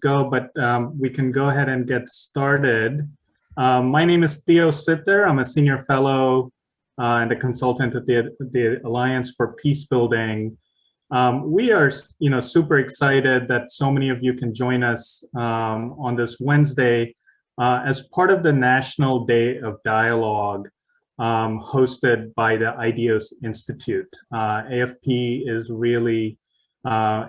go, but we can go ahead and get started. My name is Theo Sitter. I'm a senior fellow and a consultant at the Alliance for Peacebuilding. We are, super excited that so many of you can join us on this Wednesday as part of the National Day of Dialogue hosted by the Ideos Institute. AfP is really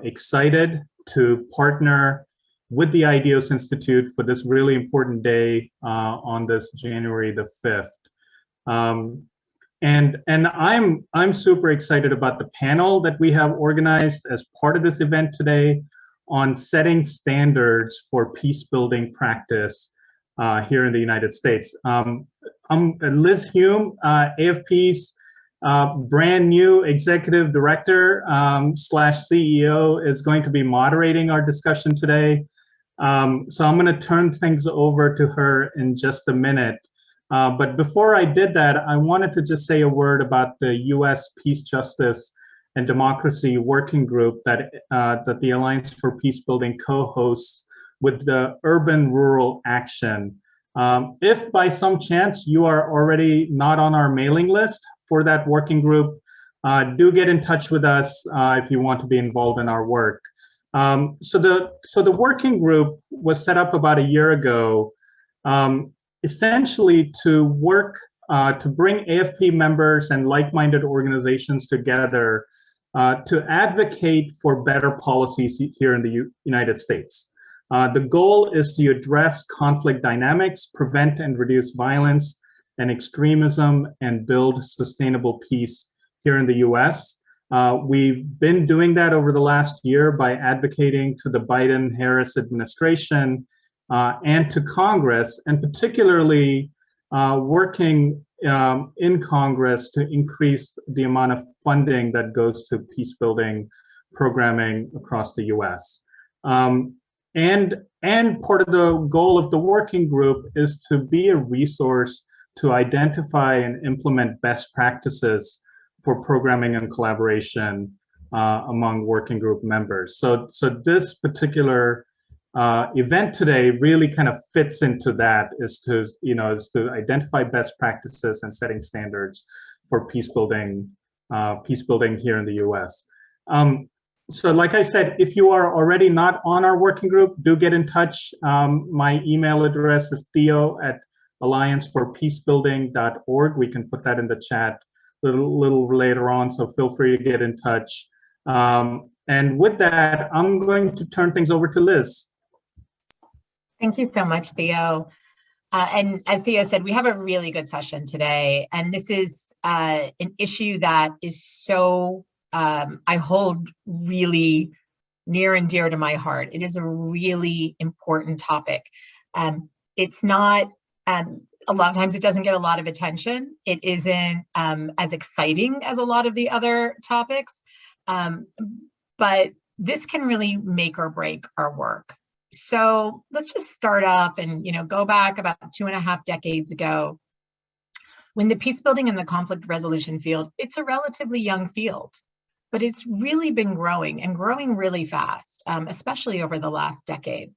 excited to partner with the Ideos Institute for this really important day on this January the 5th. And I'm super excited about the panel that we have organized as part of this event today on setting standards for peace building practice here in the United States. Liz Hume, AfP's brand new executive director slash CEO, is going to be moderating our discussion today. So I'm going to turn things over to her in just a minute. But before I did that, I wanted to just say a word about the U.S. Peace, Justice, and Democracy Working Group that the Alliance for Peacebuilding co-hosts with the Urban Rural Action. If by some chance you are already not on our mailing list for that working group, do get in touch with us if you want to be involved in our work. So the working group was set up about a year ago, essentially to work to bring AfP members and like-minded organizations together to advocate for better policies here in the United States. The goal is to address conflict dynamics, prevent and reduce violence and extremism, and build sustainable peace here in the US. We've been doing that over the last year by advocating to the Biden-Harris administration and to Congress, and particularly working in Congress to increase the amount of funding that goes to peace building programming across the US. And part of the goal of the working group is to be a resource to identify and implement best practices for programming and collaboration among working group members. So this particular event today really kind of fits into that, is to identify best practices and setting standards for peace building here in the U.S. So like I said, if you are already not on our working group, do get in touch. My email address is theo@allianceforpeacebuilding.org. We can put that in the chat a little later on, so feel free to get in touch. And with that, I'm going to turn things over to Liz. Thank you so much, Theo. And as Theo said, we have a really good session today. And this is an issue that is so, I hold really near and dear to my heart. It is a really important topic. It's not, a lot of times it doesn't get a lot of attention. It isn't as exciting as a lot of the other topics, but this can really make or break our work. So let's just start off and go back about 2.5 decades ago, when the peace building and the conflict resolution field, it's a relatively young field, but it's really been growing and growing really fast, especially over the last decade.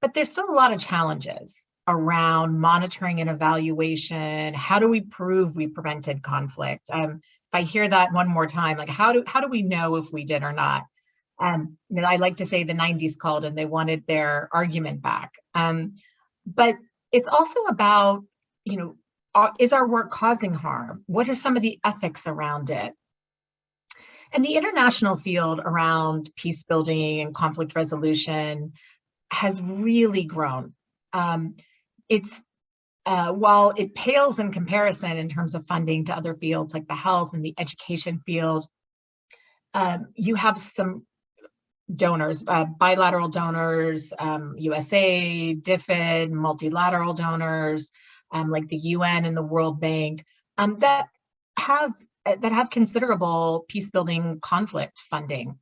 But there's still a lot of challenges around monitoring and evaluation. How do we prove we prevented conflict? If I hear that one more time, like how do we know if we did or not? I like to say the 90s called and they wanted their argument back. But it's also about, is our work causing harm? What are some of the ethics around it? And the international field around peace building and conflict resolution has really grown. While it pales in comparison in terms of funding to other fields like the health and the education field, you have some donors, bilateral donors, USA, DFID, multilateral donors, like the UN and the World Bank, that have considerable peace building conflict funding.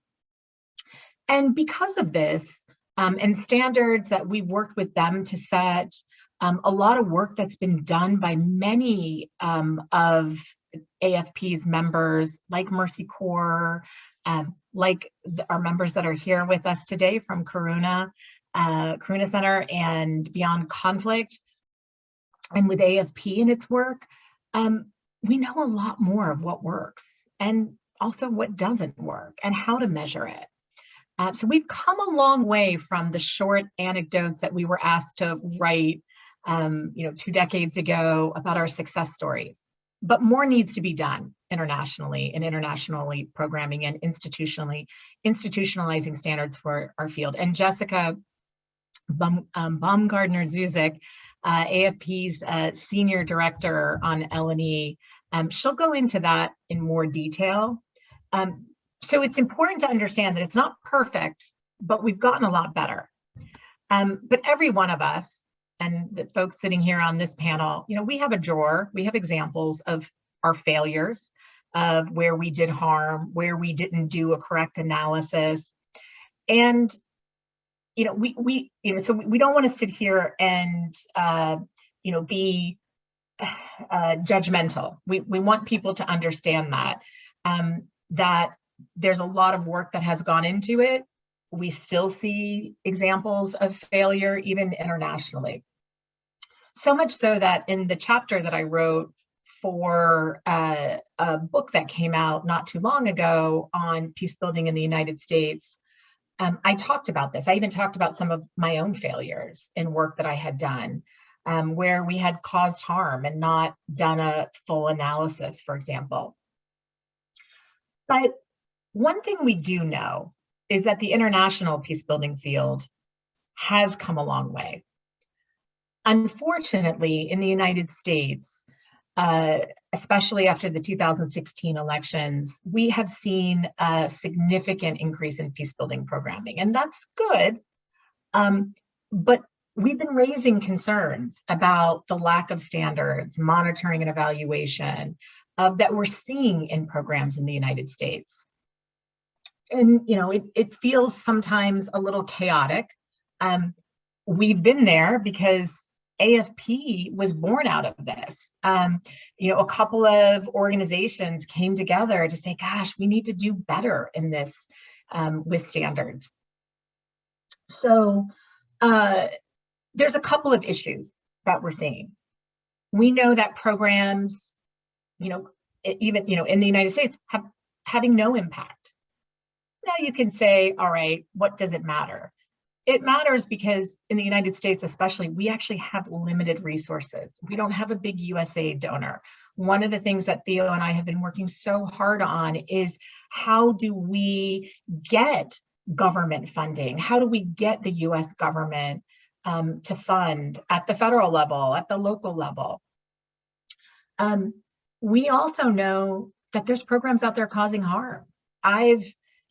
And because of this, and standards that we've worked with them to set, a lot of work that's been done by many of AfP's members, like Mercy Corps, like our members that are here with us today from Karuna, Karuna Center and Beyond Conflict, and with AFP and its work, we know a lot more of what works and also what doesn't work and how to measure it. So we've come a long way from the short anecdotes that we were asked to write 2 decades ago about our success stories. But more needs to be done internationally programming and institutionalizing standards for our field. And Jessica Baumgardner-Zuzik, AFP's senior director on L&E, she'll go into that in more detail. So it's important to understand that it's not perfect, but we've gotten a lot better. But every one of us, and the folks sitting here on this panel, we have a drawer, we have examples of our failures, of where we did harm, where we didn't do a correct analysis. And, so we don't want to sit here and, be judgmental. We want people to understand that, that there's a lot of work that has gone into it. We still see examples of failure, even internationally. So much so that in the chapter that I wrote for a book that came out not too long ago on peace building in the United States, I talked about this. I even talked about some of my own failures in work that I had done, where we had caused harm and not done a full analysis, for example. But one thing we do know is that the international peace building field has come a long way. Unfortunately, in the United States, especially after the 2016 elections, we have seen a significant increase in peace building programming, and that's good. But we've been raising concerns about the lack of standards, monitoring and evaluation that we're seeing in programs in the United States. And, it feels sometimes a little chaotic. We've been there because AFP was born out of this. A couple of organizations came together to say, gosh, we need to do better in this with standards. So there's a couple of issues that we're seeing. We know that programs, even, in the United States having no impact. Now you can say, all right, what does it matter? It matters because in the United States, especially, we actually have limited resources. We don't have a big USAID donor. One of the things that Theo and I have been working so hard on is how do we get government funding? How do we get the US government to fund at the federal level, at the local level? We also know that there's programs out there causing harm. I've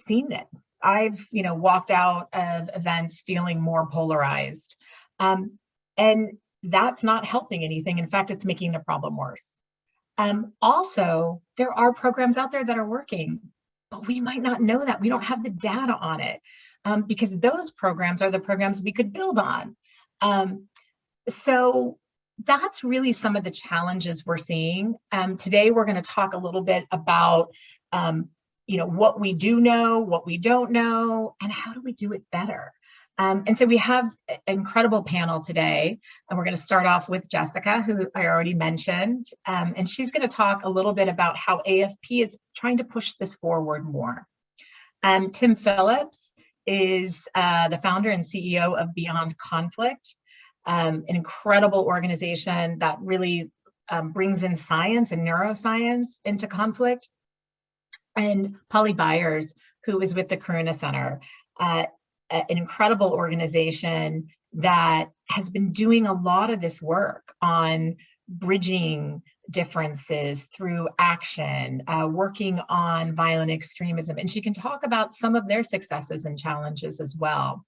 seen it. I've, walked out of events feeling more polarized. And that's not helping anything. In fact, it's making the problem worse. Also, there are programs out there that are working, but we might not know that. We don't have the data on it because those programs are the programs we could build on. So that's really some of the challenges we're seeing. Today, we're going to talk a little bit about what we do know, what we don't know, and how do we do it better. And so we have an incredible panel today, and we're going to start off with Jessica, who I already mentioned, and she's going to talk a little bit about how AFP is trying to push this forward more. Tim Phillips is the founder and CEO of Beyond Conflict, an incredible organization that really brings in science and neuroscience into conflict. And Polly Byers, who is with the Karuna Center, an incredible organization that has been doing a lot of this work on bridging differences through action, working on violent extremism. And she can talk about some of their successes and challenges as well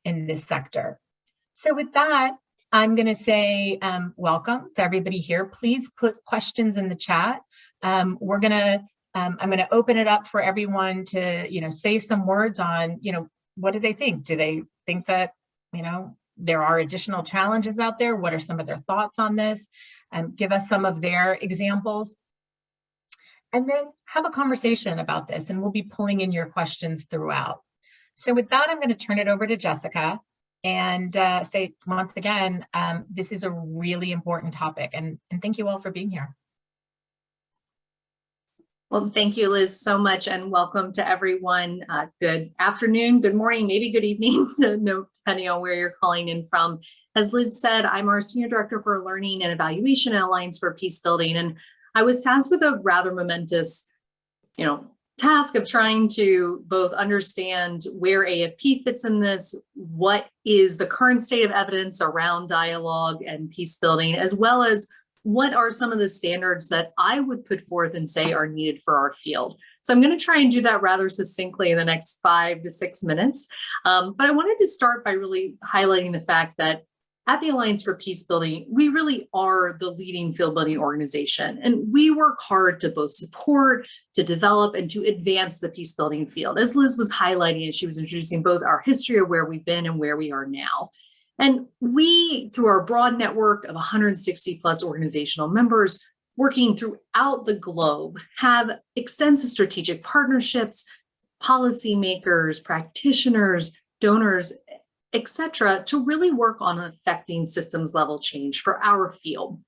in this sector. So with that, I'm going to say welcome to everybody here. Please put questions in the chat. I'm going to open it up for everyone to, say some words on, what do they think? Do they think that, there are additional challenges out there? What are some of their thoughts on this? Give us some of their examples. And then have a conversation about this, and we'll be pulling in your questions throughout. So with that, I'm going to turn it over to Jessica. and say once again, this is a really important topic, and thank you all for being here. Well, thank you, Liz, so much, and welcome to everyone. Good afternoon, good morning, maybe good evening, depending on where you're calling in from. As Liz said, I'm our Senior Director for Learning and Evaluation at Alliance for Peacebuilding, and I was tasked with a rather momentous, task of trying to both understand where AFP fits in this, what is the current state of evidence around dialogue and peace building, as well as what are some of the standards that I would put forth and say are needed for our field. So I'm going to try and do that rather succinctly in the next 5 to 6 minutes. But I wanted to start by really highlighting the fact that at the Alliance for Peacebuilding, we really are the leading field building organization, and we work hard to both support, to develop, and to advance the peace building field, as Liz was highlighting as she was introducing both our history of where we've been and where we are now. And we, through our broad network of 160 plus organizational members working throughout the globe, have extensive strategic partnerships, policymakers, practitioners, donors, etc., to really work on affecting systems level change for our field.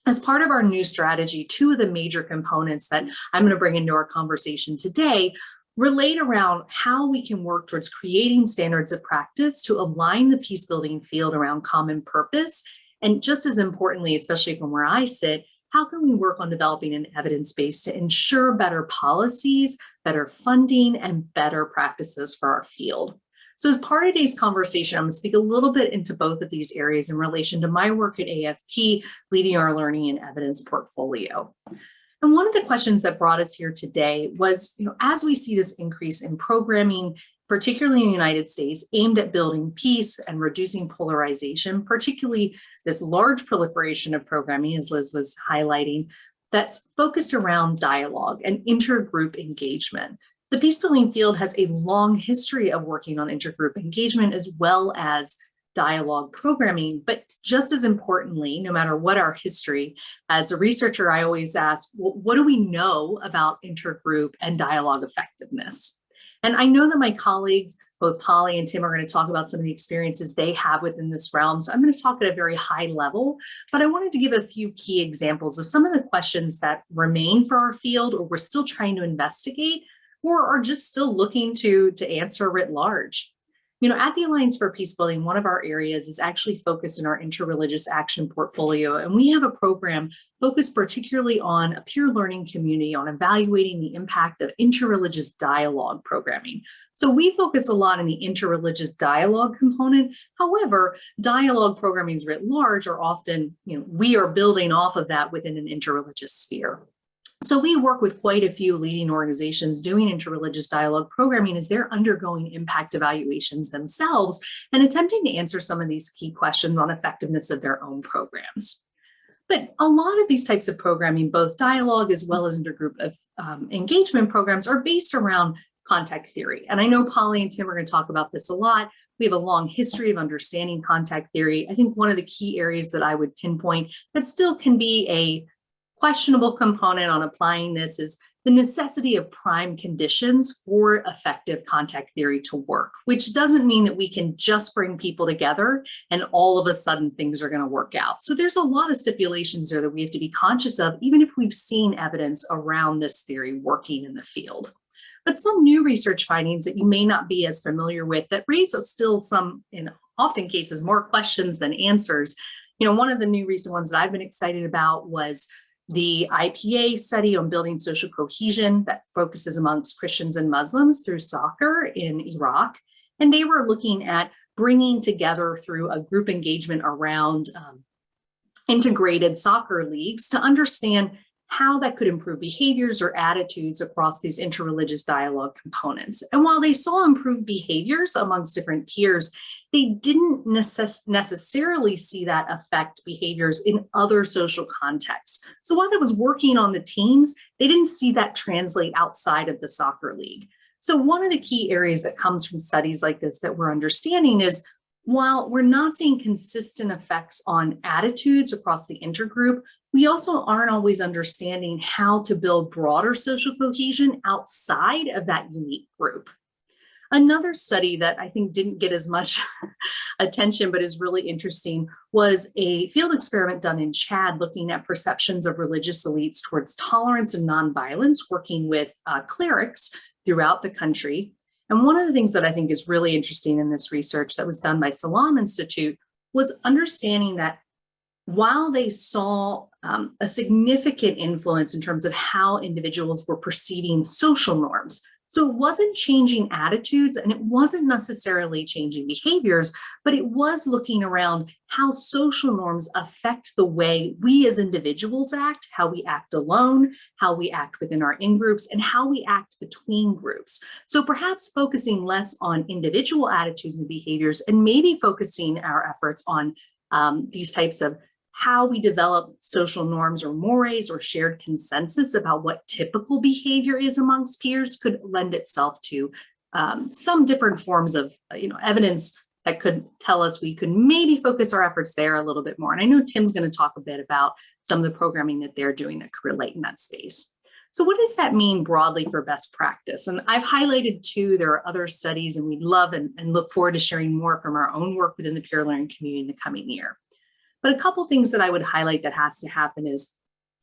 As part of our new strategy, 2 of the major components that I'm going to bring into our conversation today relate around how we can work towards creating standards of practice to align the peace building field around common purpose. And just as importantly, especially from where I sit, how can we work on developing an evidence base to ensure better policies, better funding, and better practices for our field? So as part of today's conversation, I'm going to speak a little bit into both of these areas in relation to my work at AFP, leading our learning and evidence portfolio. And one of the questions that brought us here today was, as we see this increase in programming, particularly in the United States, aimed at building peace and reducing polarization, particularly this large proliferation of programming, as Liz was highlighting, that's focused around dialogue and intergroup engagement. The peacebuilding field has a long history of working on intergroup engagement as well as dialogue programming, but just as importantly, no matter what our history, as a researcher, I always ask, well, what do we know about intergroup and dialogue effectiveness? And I know that my colleagues, both Polly and Tim, are going to talk about some of the experiences they have within this realm. So I'm going to talk at a very high level, but I wanted to give a few key examples of some of the questions that remain for our field, or we're still trying to investigate, or are just still looking to answer writ large. At the Alliance for Peacebuilding, one of our areas is actually focused in our interreligious action portfolio, and we have a program focused particularly on a peer learning community on evaluating the impact of interreligious dialogue programming. So we focus a lot on the interreligious dialogue component. However, dialogue programmings writ large are often, we are building off of that within an interreligious sphere. So we work with quite a few leading organizations doing interreligious dialogue programming as they're undergoing impact evaluations themselves and attempting to answer some of these key questions on effectiveness of their own programs. But a lot of these types of programming, both dialogue as well as intergroup of engagement programs, are based around contact theory. And I know Polly and Tim are going to talk about this a lot. We have a long history of understanding contact theory. I think one of the key areas that I would pinpoint that still can be a questionable component on applying this is the necessity of prime conditions for effective contact theory to work, which doesn't mean that we can just bring people together and all of a sudden things are going to work out. So there's a lot of stipulations there that we have to be conscious of, even if we've seen evidence around this theory working in the field. But some new research findings that you may not be as familiar with that raise still some, in often cases, more questions than answers. One of the new recent ones that I've been excited about was the IPA study on building social cohesion that focuses amongst Christians and Muslims through soccer in Iraq. And they were looking at bringing together through a group engagement around integrated soccer leagues to understand how that could improve behaviors or attitudes across these interreligious dialogue components. And while they saw improved behaviors amongst different peers, they didn't necessarily see that affect behaviors in other social contexts. So while it was working on the teams, they didn't see that translate outside of the soccer league. So one of the key areas that comes from studies like this that we're understanding is, while we're not seeing consistent effects on attitudes across the intergroup, we also aren't always understanding how to build broader social cohesion outside of that unique group. Another study that I think didn't get as much attention, but is really interesting, was a field experiment done in Chad looking at perceptions of religious elites towards tolerance and nonviolence, working with clerics throughout the country. And one of the things that I think is really interesting in this research that was done by Ideos Institute was understanding that while they saw a significant influence in terms of how individuals were perceiving social norms, so it wasn't changing attitudes and it wasn't necessarily changing behaviors, but it was looking around how social norms affect the way we as individuals act, how we act alone, how we act within our in-groups, and how we act between groups. So perhaps focusing less on individual attitudes and behaviors and maybe focusing our efforts on these types of how we develop social norms or mores or shared consensus about what typical behavior is amongst peers could lend itself to some different forms of evidence that could tell us we could maybe focus our efforts there a little bit more. And I know Tim's going to talk a bit about some of the programming that they're doing that could relate in that space. So what does that mean broadly for best practice? And I've highlighted two. There are other studies, and we'd love and look forward to sharing more from our own work within the peer learning community in the coming year. But a couple things that I would highlight that has to happen is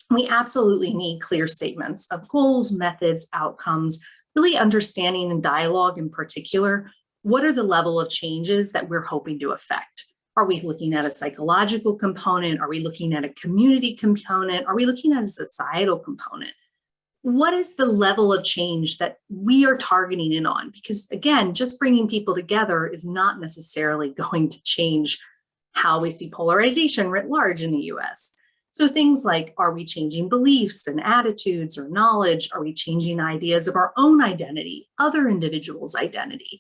we absolutely need clear statements of goals, methods, outcomes, really understanding and dialogue in particular. What are the level of changes that we're hoping to affect? Are we looking at a psychological component? Are we looking at a community component? Are we looking at a societal component? What is the level of change that we are targeting in on? Because again, just bringing people together is not necessarily going to change how we see polarization writ large in the US. So things like, are we changing beliefs and attitudes or knowledge? Are we changing ideas of our own identity, other individuals' identity,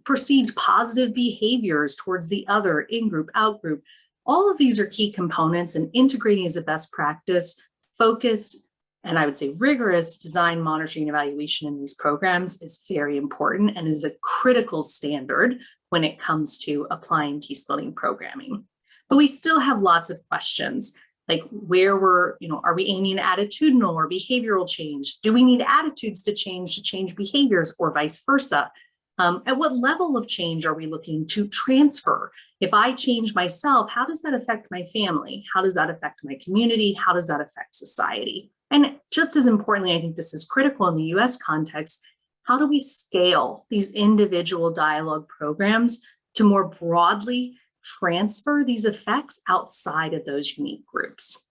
perceived positive behaviors towards the other, in-group, out-group? All of these are key components, and integrating as a best practice, focused, and I would say rigorous design, monitoring, evaluation in these programs is very important and is a critical standard when it comes to applying peacebuilding programming. But we still have lots of questions, like where are we aiming at attitudinal or behavioral change? Do we need attitudes to change behaviors, or vice versa? At what level of change are we looking to transfer? If I change myself, how does that affect my family? How does that affect my community? How does that affect society? And just as importantly, I think this is critical in the US context, how do we scale these individual dialogue programs to more broadly transfer these effects outside of those unique groups?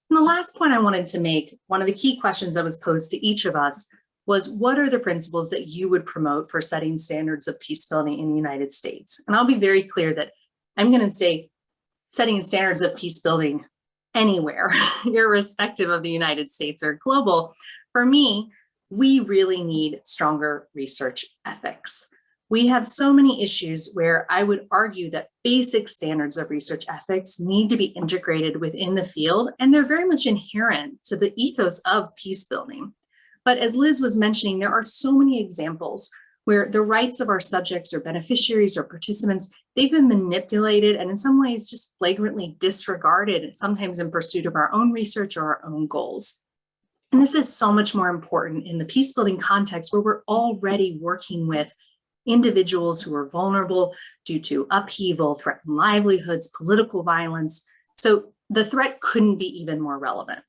And the last point I wanted to make, one of the key questions that was posed to each of us was, what are the principles that you would promote for setting standards of peacebuilding in the United States? And I'll be very clear that I'm going to say setting standards of peacebuilding anywhere, irrespective of the United States or global. For me, we really need stronger research ethics. We have so many issues where I would argue that basic standards of research ethics need to be integrated within the field, and they're very much inherent to the ethos of peacebuilding. But as Liz was mentioning, there are so many examples where the rights of our subjects or beneficiaries or participants, they've been manipulated and in some ways just flagrantly disregarded, sometimes in pursuit of our own research or our own goals. And this is so much more important in the peacebuilding context, where we're already working with individuals who are vulnerable due to upheaval, threatened livelihoods, political violence. So the threat couldn't be even more relevant.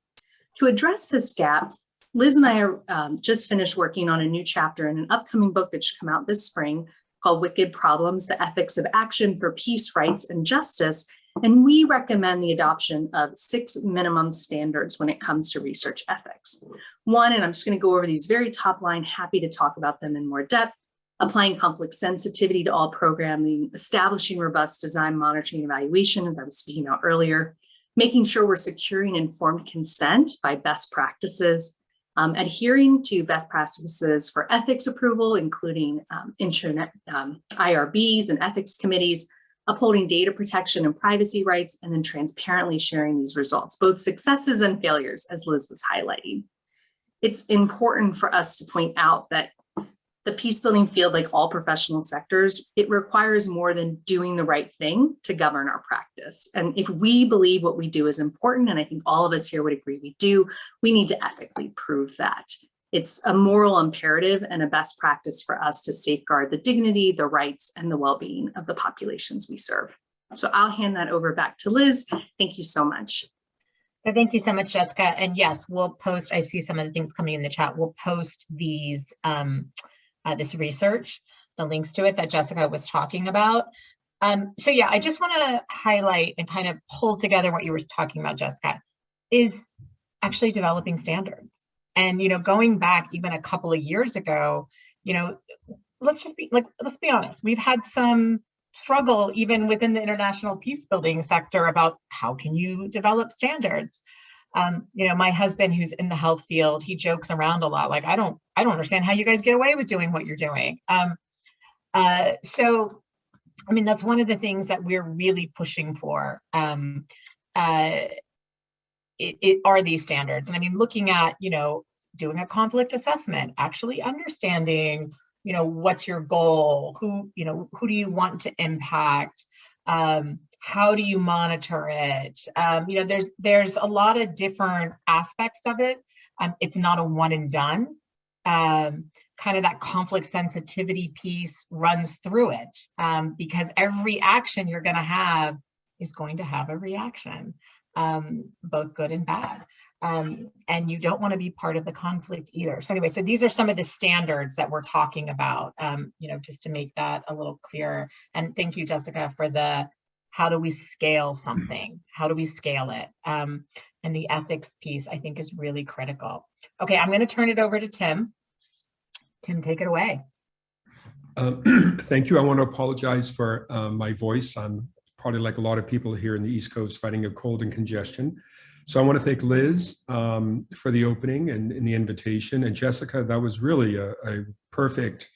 To address this gap, Liz and I are just finished working on a new chapter in an upcoming book that should come out this spring called Wicked Problems: The Ethics of Action for Peace, Rights, and Justice. And we recommend the adoption of 6 minimum standards when it comes to research ethics. One, and I'm just going to go over these very top line, happy to talk about them in more depth: applying conflict sensitivity to all programming, establishing robust design, monitoring, evaluation, as I was speaking about earlier, making sure we're securing informed consent by best practices, adhering to best practices for ethics approval, including internet IRBs and ethics committees, upholding data protection and privacy rights, and then transparently sharing these results, both successes and failures, as Liz was highlighting. It's important for us to point out that the peacebuilding field, like all professional sectors, it requires more than doing the right thing to govern our practice. And if we believe what we do is important, and I think all of us here would agree we do, we need to ethically prove that. It's a moral imperative and a best practice for us to safeguard the dignity, the rights, and the well-being of the populations we serve. So I'll hand that over back to Liz. Thank you so much. So thank you so much, Jessica. And yes, we'll post, I see some of the things coming in the chat. We'll post these, this research, the links to it that Jessica was talking about. So yeah, I just want to highlight and kind of pull together what you were talking about, Jessica, is actually developing standards. And, you know, going back even a couple of years ago, you know, let's be honest, we've had some struggle even within the international peace building sector about how can you develop standards. You know, my husband, who's in the health field, he jokes around a lot, like, I don't understand how you guys get away with doing what you're doing. So, I mean, that's one of the things that we're really pushing for. Are these standards. And I mean, looking at, you know, doing a conflict assessment, actually understanding, you know, what's your goal, who do you want to impact, how do you monitor it? You know, there's a lot of different aspects of it. It's not a one and done. Kind of that conflict sensitivity piece runs through it, because every action you're going to have is going to have a reaction, both good and bad. And you don't want to be part of the conflict either. So anyway, so these are some of the standards that we're talking about, you know, just to make that a little clearer. And thank you, Jessica, for the, how do we scale something? How do we scale it? And the ethics piece, I think, is really critical. Okay, I'm going to turn it over to Tim. Tim, take it away. Thank you. I want to apologize for my voice. I'm probably like a lot of people here in the East Coast fighting a cold and congestion. So I want to thank Liz for the opening and the invitation. And Jessica, that was really a perfect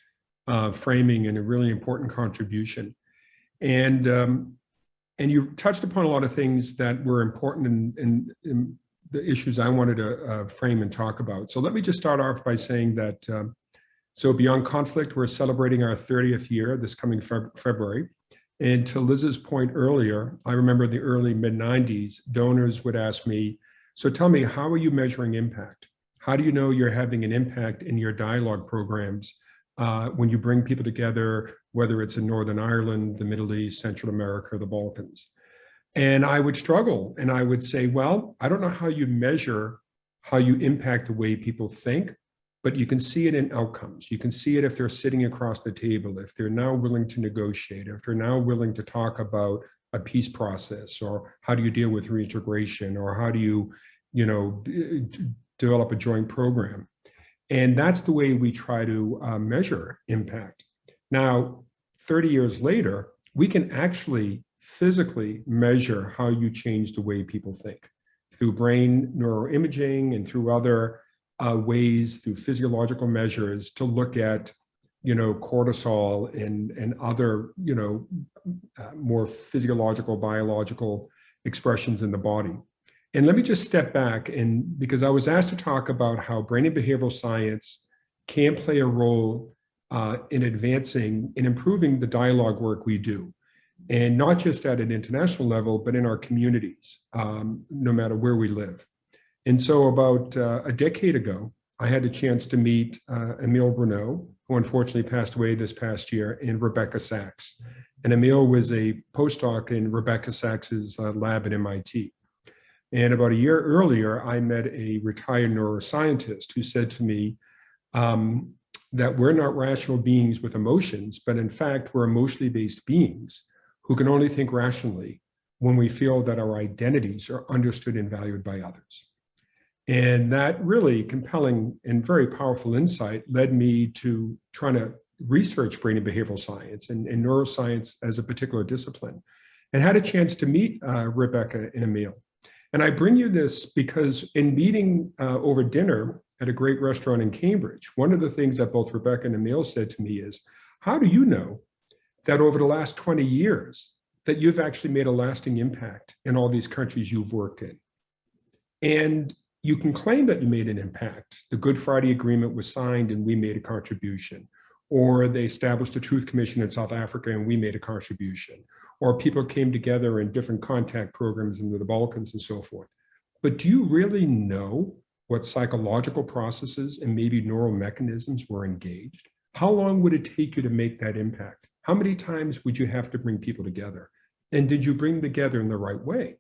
framing and a really important contribution. And you touched upon a lot of things that were important in the issues I wanted to frame and talk about. So let me just start off by saying that, so Beyond Conflict, we're celebrating our 30th year this coming February. And to Liz's point earlier, I remember in the early mid-90s, donors would ask me, so tell me, how are you measuring impact? How do you know you're having an impact in your dialogue programs when you bring people together, whether it's in Northern Ireland, the Middle East, Central America, the Balkans? And I would struggle and I would say, well, I don't know how you measure how you impact the way people think, but you can see it in outcomes. You can see it if they're sitting across the table, if they're now willing to negotiate, if they're now willing to talk about a peace process, or how do you deal with reintegration, or how do you, develop a joint program. And that's the way we try to measure impact. Now, 30 years later, we can actually physically measure how you change the way people think through brain neuroimaging and through other ways, through physiological measures to look at, cortisol and other, more physiological, biological expressions in the body. And let me just step back, and because I was asked to talk about how brain and behavioral science can play a role in advancing and improving the dialogue work we do. And not just at an international level, but in our communities, no matter where we live. And so about a decade ago, I had a chance to meet Emile Bruneau, who unfortunately passed away this past year, and Rebecca Sachs. And Emile was a postdoc in Rebecca Sachs's lab at MIT. And about a year earlier, I met a retired neuroscientist who said to me that we're not rational beings with emotions, but in fact, we're emotionally based beings who can only think rationally when we feel that our identities are understood and valued by others. And that really compelling and very powerful insight led me to trying to research brain and behavioral science and neuroscience as a particular discipline, and had a chance to meet Rebecca and Emile. And I bring you this because in meeting over dinner at a great restaurant in Cambridge, one of the things that both Rebecca and Emile said to me is, how do you know that over the last 20 years that you've actually made a lasting impact in all these countries you've worked in? And you can claim that you made an impact. The Good Friday Agreement was signed and we made a contribution. Or they established a Truth Commission in South Africa and we made a contribution. Or people came together in different contact programs in the Balkans and so forth. But do you really know what psychological processes and maybe neural mechanisms were engaged, how long would it take you to make that impact? How many times would you have to bring people together? And did you bring them together in the right way?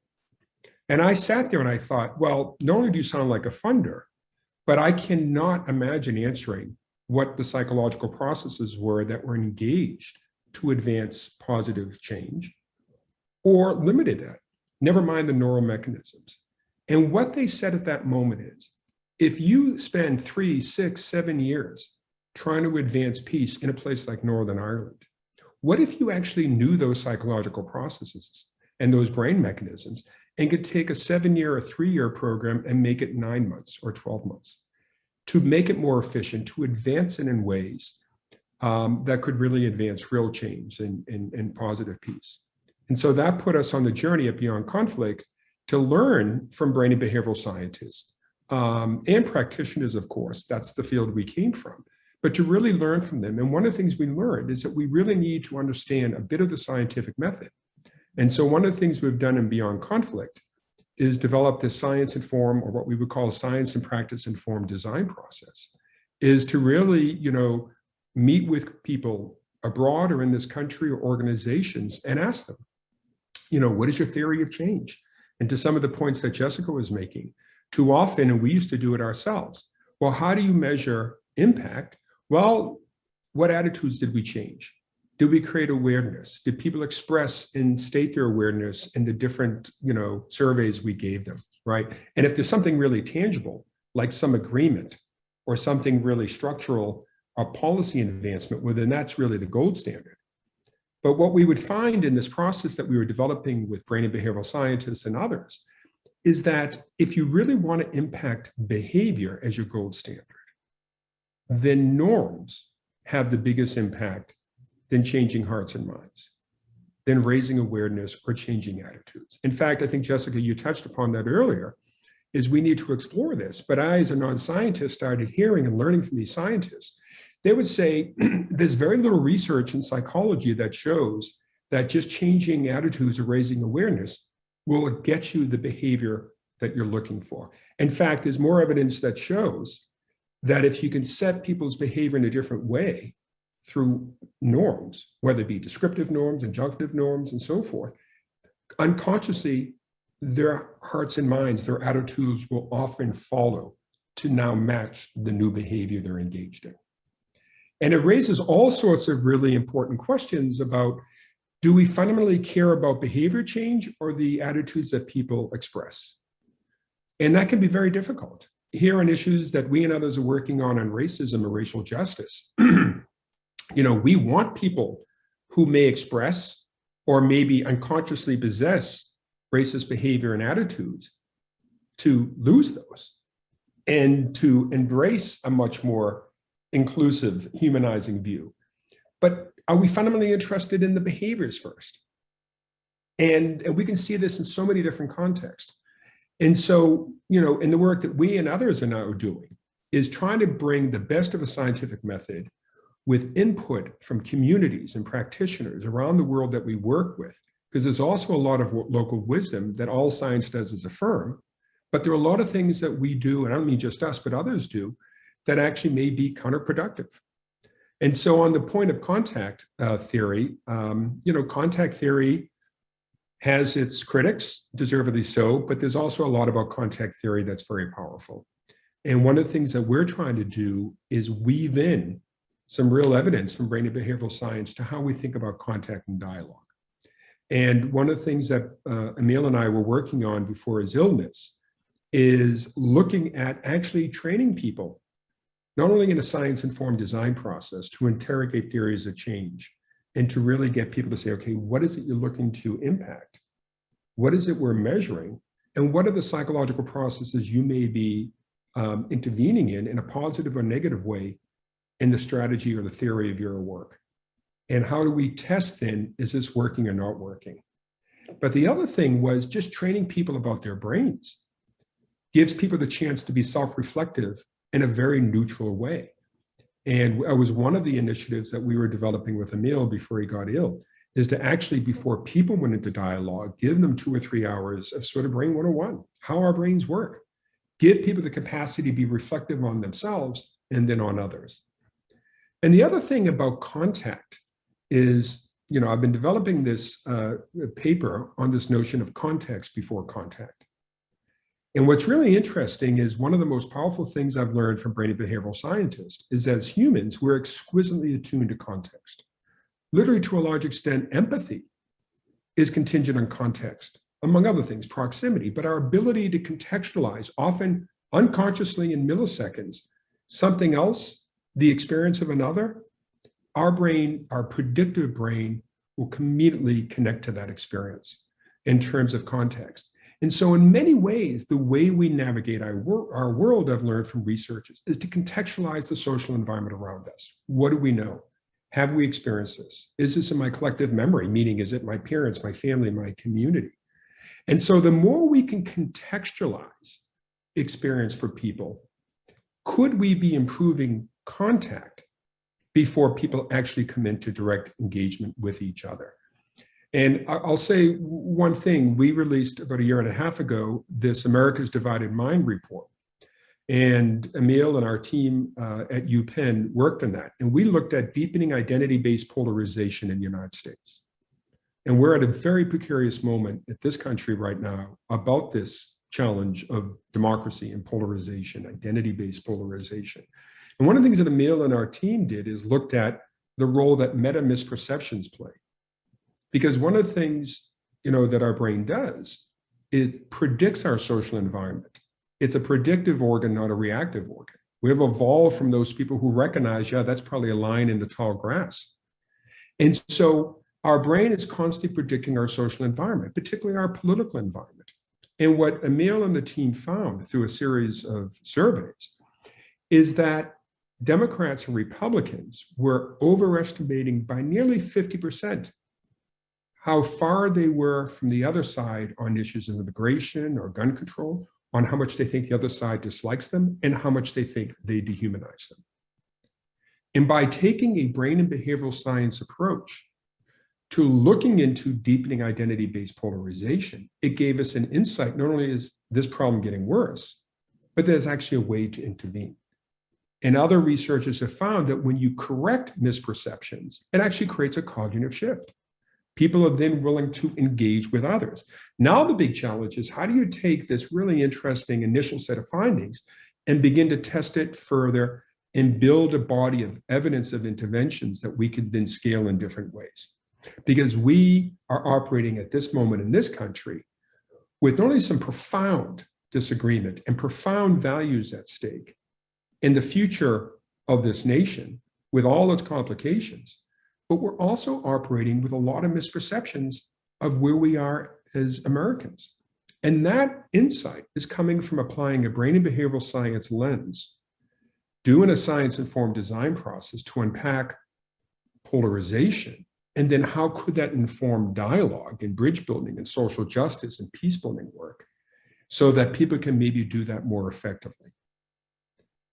And I sat there and I thought, well, not only do you sound like a funder, but I cannot imagine answering what the psychological processes were that were engaged to advance positive change or limited that, never mind the neural mechanisms. And what they said at that moment is, if you spend 3, 6, 7 years trying to advance peace in a place like Northern Ireland, what if you actually knew those psychological processes and those brain mechanisms and could take a 7-year or 3-year program and make it 9 months or 12 months to make it more efficient, to advance it in ways that could really advance real change and positive peace. And so that put us on the journey at Beyond Conflict to learn from brain and behavioral scientists and practitioners, of course, that's the field we came from, but to really learn from them. And one of the things we learned is that we really need to understand a bit of the scientific method. And so one of the things we've done in Beyond Conflict is develop this science-informed, or what we would call science and practice-informed design process, is to really, meet with people abroad or in this country or organizations and ask them, what is your theory of change? And to some of the points that Jessica was making, too often, and we used to do it ourselves, well, how do you measure impact? Well, what attitudes did we change? Did we create awareness? Did people express and state their awareness in the different, surveys we gave them, right? And if there's something really tangible, like some agreement or something really structural, a policy advancement, well, then that's really the gold standard. But what we would find in this process that we were developing with brain and behavioral scientists and others is that if you really want to impact behavior as your gold standard, then norms have the biggest impact than changing hearts and minds, than raising awareness or changing attitudes. In fact, I think, Jessica, you touched upon that earlier, is we need to explore this. But I, as a non-scientist, started hearing and learning from these scientists. They would say there's very little research in psychology that shows that just changing attitudes or raising awareness will get you the behavior that you're looking for. In fact, there's more evidence that shows that if you can set people's behavior in a different way through norms, whether it be descriptive norms, injunctive norms, and so forth, unconsciously, their hearts and minds, their attitudes will often follow to now match the new behavior they're engaged in. And it raises all sorts of really important questions about, do we fundamentally care about behavior change or the attitudes that people express? And that can be very difficult. Here on issues that we and others are working on racism and racial justice, we want people who may express or maybe unconsciously possess racist behavior and attitudes to lose those and to embrace a much more inclusive, humanizing view. But are we fundamentally interested in the behaviors first? And we can see this in so many different contexts. And so, in the work that we and others are now doing is trying to bring the best of a scientific method with input from communities and practitioners around the world that we work with, because there's also a lot of local wisdom that all science does as a firm, but there are a lot of things that we do, and I don't mean just us, but others do, that actually may be counterproductive. And so on the point of contact theory, contact theory has its critics, deservedly so, but there's also a lot about contact theory that's very powerful. And one of the things that we're trying to do is weave in some real evidence from brain and behavioral science to how we think about contact and dialogue. And one of the things that Emil and I were working on before his illness is looking at actually training people, not only in a science-informed design process, to interrogate theories of change and to really get people to say, okay, what is it you're looking to impact? What is it we're measuring? And what are the psychological processes you may be intervening in a positive or negative way in the strategy or the theory of your work? And how do we test then, is this working or not working? But the other thing was just training people about their brains gives people the chance to be self-reflective in a very neutral way. And it was one of the initiatives that we were developing with Emil before he got ill, is to actually, before people went into dialogue, give them 2 or 3 hours of sort of brain 101, how our brains work. give people the capacity to be reflective on themselves and then on others. And the other thing about contact is, I've been developing this paper on this notion of context before contact. And what's really interesting is one of the most powerful things I've learned from brain and behavioral scientists is as humans, we're exquisitely attuned to context. Literally, to a large extent, empathy is contingent on context, among other things, proximity, but our ability to contextualize, often unconsciously in milliseconds, something else, the experience of another, our brain, our predictive brain, will immediately connect to that experience in terms of context. And so in many ways, the way we navigate our world, I've learned from researchers, is to contextualize the social environment around us. What do we know? Have we experienced this? Is this in my collective memory? Meaning, is it my parents, my family, my community? And so the more we can contextualize experience for people, could we be improving contact before people actually come into direct engagement with each other? And I'll say one thing. We released about a year and a half ago this America's Divided Mind report. And Emil and our team at UPenn worked on that. And we looked at deepening identity-based polarization in the United States. And we're at a very precarious moment at this country right now about this challenge of democracy and polarization, identity-based polarization. And one of the things that Emil and our team did is looked at the role that meta misperceptions play. Because one of the things, that our brain does, it predicts our social environment. It's a predictive organ, not a reactive organ. We have evolved from those people who recognize, yeah, that's probably a lion in the tall grass. And so our brain is constantly predicting our social environment, particularly our political environment. And what Emil and the team found through a series of surveys is that Democrats and Republicans were overestimating by nearly 50% how far they were from the other side on issues of immigration or gun control, on how much they think the other side dislikes them, and how much they think they dehumanize them. And by taking a brain and behavioral science approach to looking into deepening identity-based polarization, it gave us an insight. Not only is this problem getting worse, but there's actually a way to intervene. And other researchers have found that when you correct misperceptions, it actually creates a cognitive shift. People are then willing to engage with others. Now the big challenge is, how do you take this really interesting initial set of findings and begin to test it further and build a body of evidence of interventions that we could then scale in different ways? Because we are operating at this moment in this country with not only some profound disagreement and profound values at stake in the future of this nation with all its complications, but we're also operating with a lot of misperceptions of where we are as Americans. And that insight is coming from applying a brain and behavioral science lens, doing a science-informed design process to unpack polarization, and then how could that inform dialogue and bridge building and social justice and peace building work so that people can maybe do that more effectively.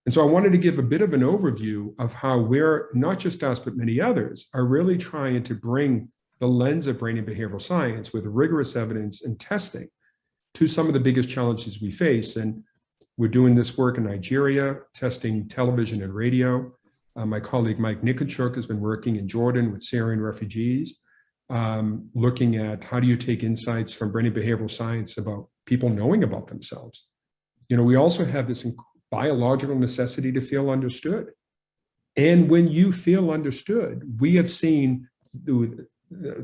And so I wanted to give a bit of an overview of how we're, not just us, but many others, are really trying to bring the lens of brain and behavioral science with rigorous evidence and testing to some of the biggest challenges we face. And we're doing this work in Nigeria, testing television and radio. My colleague Mike Nikonchuk has been working in Jordan with Syrian refugees, looking at how do you take insights from brain and behavioral science about people knowing about themselves. We also have this biological necessity to feel understood. And when you feel understood, we have seen the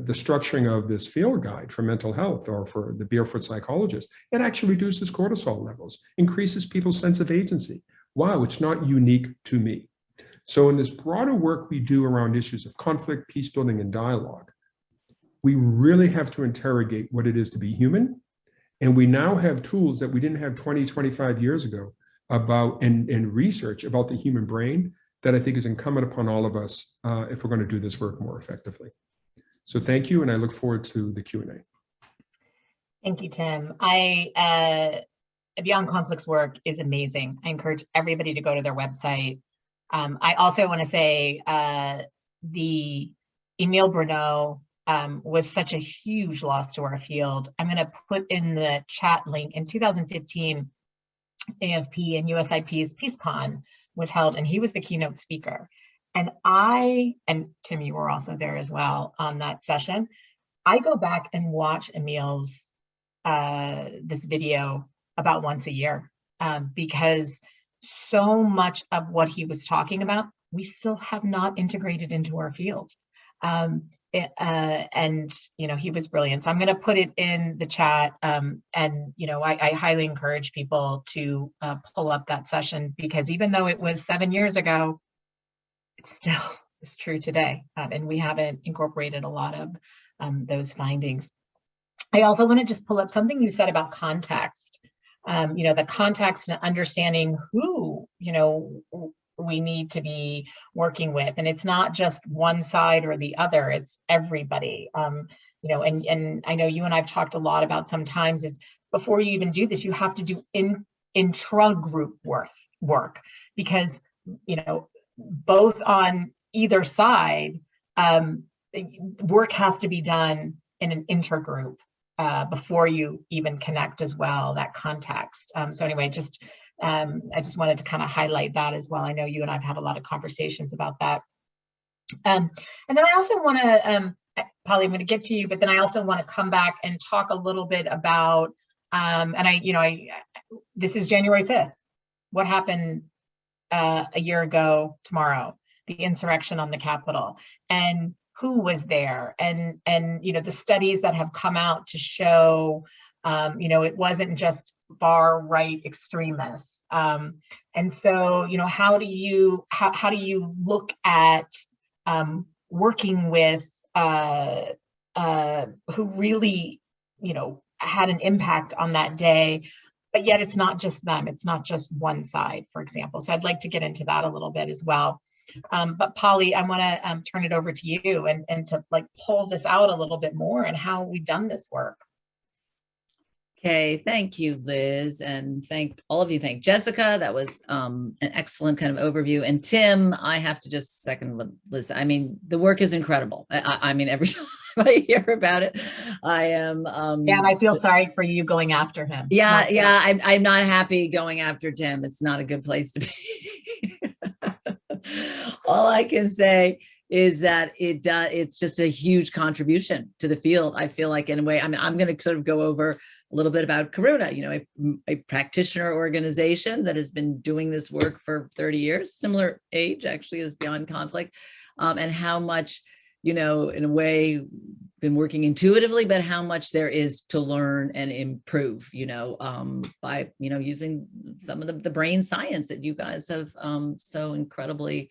structuring of this field guide for mental health, or for the barefoot psychologist, it actually reduces cortisol levels, increases people's sense of agency. Wow, it's not unique to me. So in this broader work we do around issues of conflict, peace building, and dialogue, we really have to interrogate what it is to be human. And we now have tools that we didn't have 20, 25 years ago about, and research about the human brain, that I think is incumbent upon all of us if we're going to do this work more effectively. So thank you, and I look forward to the Q&A. Thank you, Tim. Beyond Conflict's work is amazing. I encourage everybody to go to their website. I also want to say the Emil Bruno was such a huge loss to our field. I'm going to put in the chat link. In 2015, AFP and USIP's PeaceCon was held, and he was the keynote speaker. And I, and Tim, you were also there as well on that session. I go back and watch Emil's this video about once a year because so much of what he was talking about, we still have not integrated into our field. And, you know, he was brilliant. So I'm going to put it in the chat. And, you know, I highly encourage people to pull up that session, because even though it was 7 years ago, it still is true today. And we haven't incorporated a lot of those findings. I also want to just pull up something you said about context. You know, the context and understanding who, you know, we need to be working with. And it's not just one side or the other, it's everybody. You know, and I know you and I've talked a lot about sometimes is before you even do this, you have to do intra-group work, because, you know, both on either side, work has to be done in an intergroup before you even connect as well, that context. So anyway, I just wanted to kind of highlight that as well. I know you and I've had a lot of conversations about that. And then I also want to, Polly, I'm going to get to you, but then I also want to come back and talk a little bit about, this is January 5th. What happened a year ago tomorrow? The insurrection on the Capitol, and who was there, and you know, the studies that have come out to show, you know, it wasn't just far right extremists. And so, you know, how do you look at working with who really, you know, had an impact on that day, but yet it's not just them, it's not just one side, for example. So I'd like to get into that a little bit as well. But Polly, I want to turn it over to you and to like pull this out a little bit more and how we've done this work. Okay, thank you, Liz, and thank all of you. Thank Jessica. That was an excellent kind of overview. And Tim, I have to just second what Liz said. I mean, the work is incredible. I mean, every time I hear about it, I am. Yeah, and I feel sorry for you going after him. Yeah, I'm not happy going after Tim. It's not a good place to be. All I can say is that it's just a huge contribution to the field. I feel like, in a way, I mean, I'm going to sort of go over a little bit about Karuna, you know, a practitioner organization that has been doing this work for 30 years, similar age actually as Beyond Conflict, and how much, you know, in a way, been working intuitively, but how much there is to learn and improve, you know, by, you know, using some of the brain science that you guys have so incredibly,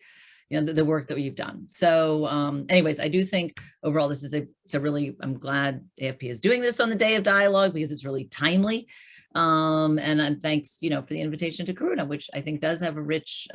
you know, the work that you've done. So anyways, I do think overall this is a really, I'm glad AFP is doing this on the Day of Dialogue because it's really timely. And thanks, you know, for the invitation to Karuna, which I think does have a rich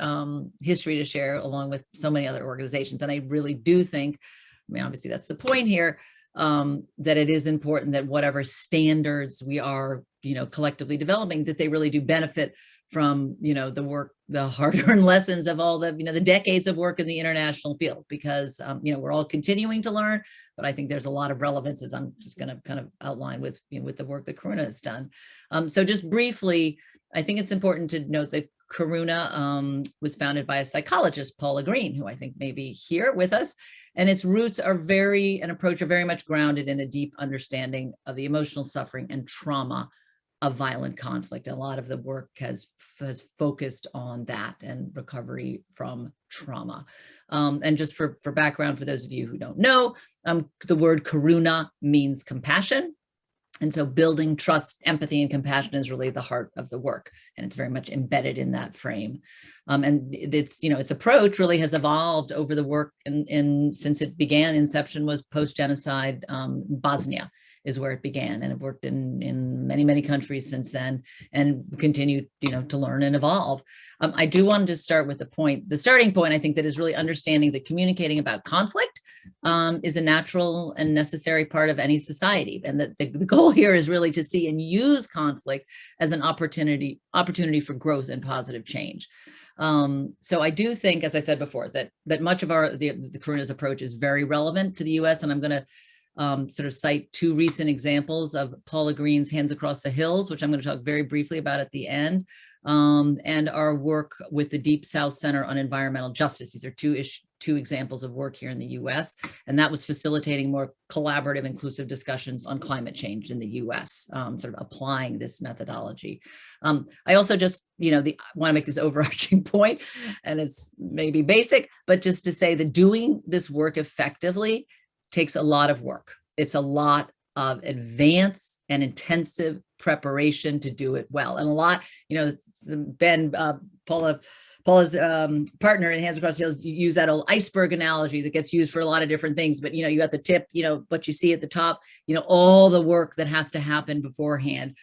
history to share along with so many other organizations. And I really do think, I mean, obviously that's the point here, that it is important that whatever standards we are, you know, collectively developing, that they really do benefit from, you know, the work, the hard-earned lessons of all the, you know, the decades of work in the international field, because, you know, we're all continuing to learn, but I think there's a lot of relevance, as I'm just going to kind of outline with, you know, with the work that Karuna has done. So just briefly, I think it's important to note that Karuna was founded by a psychologist, Paula Green, who I think may be here with us. And its roots are approach are very much grounded in a deep understanding of the emotional suffering and trauma of violent conflict. A lot of the work has focused on that and recovery from trauma. And just for background, for those of you who don't know, the word Karuna means compassion. And so building trust, empathy, and compassion is really the heart of the work. And it's very much embedded in that frame. And it's, you know, its approach really has evolved over the work since it began. Inception was post-genocide. Bosnia is where it began, and I've worked in many, many countries since then, and continue, you know, to learn and evolve. I do want to start with the starting point, I think, that is really understanding that communicating about conflict is a natural and necessary part of any society. And that the goal here is really to see and use conflict as an opportunity for growth and positive change. So I do think, as I said before, that much of the Karuna's approach is very relevant to the US, and I'm going to sort of cite two recent examples of Paula Green's Hands Across the Hills, which I'm going to talk very briefly about at the end, and our work with the Deep South Center on Environmental Justice. These are two examples of work here in the US, and that was facilitating more collaborative, inclusive discussions on climate change in the US, sort of applying this methodology. I also just, want to make this overarching point, and it's maybe basic, but just to say that doing this work effectively takes a lot of work. It's a lot of advanced and intensive preparation to do it well. And a lot, Ben, Paula's partner in Hands Across the Hills, you use that old iceberg analogy that gets used for a lot of different things, but you got the tip, what you see at the top, all the work that has to happen beforehand,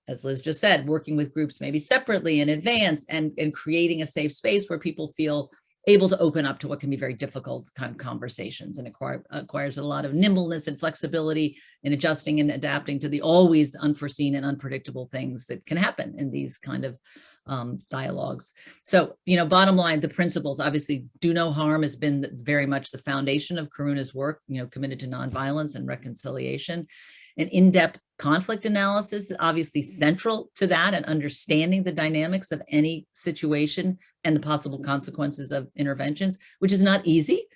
as Liz just said, working with groups maybe separately in advance and creating a safe space where people feel able to open up to what can be very difficult kind of conversations, and acquires a lot of nimbleness and flexibility in adjusting and adapting to the always unforeseen and unpredictable things that can happen in these kind of dialogues. So, bottom line, the principles, obviously, do no harm has been very much the foundation of Karuna's work, committed to nonviolence and reconciliation. An in-depth conflict analysis is obviously central to that, and understanding the dynamics of any situation and the possible consequences of interventions, which is not easy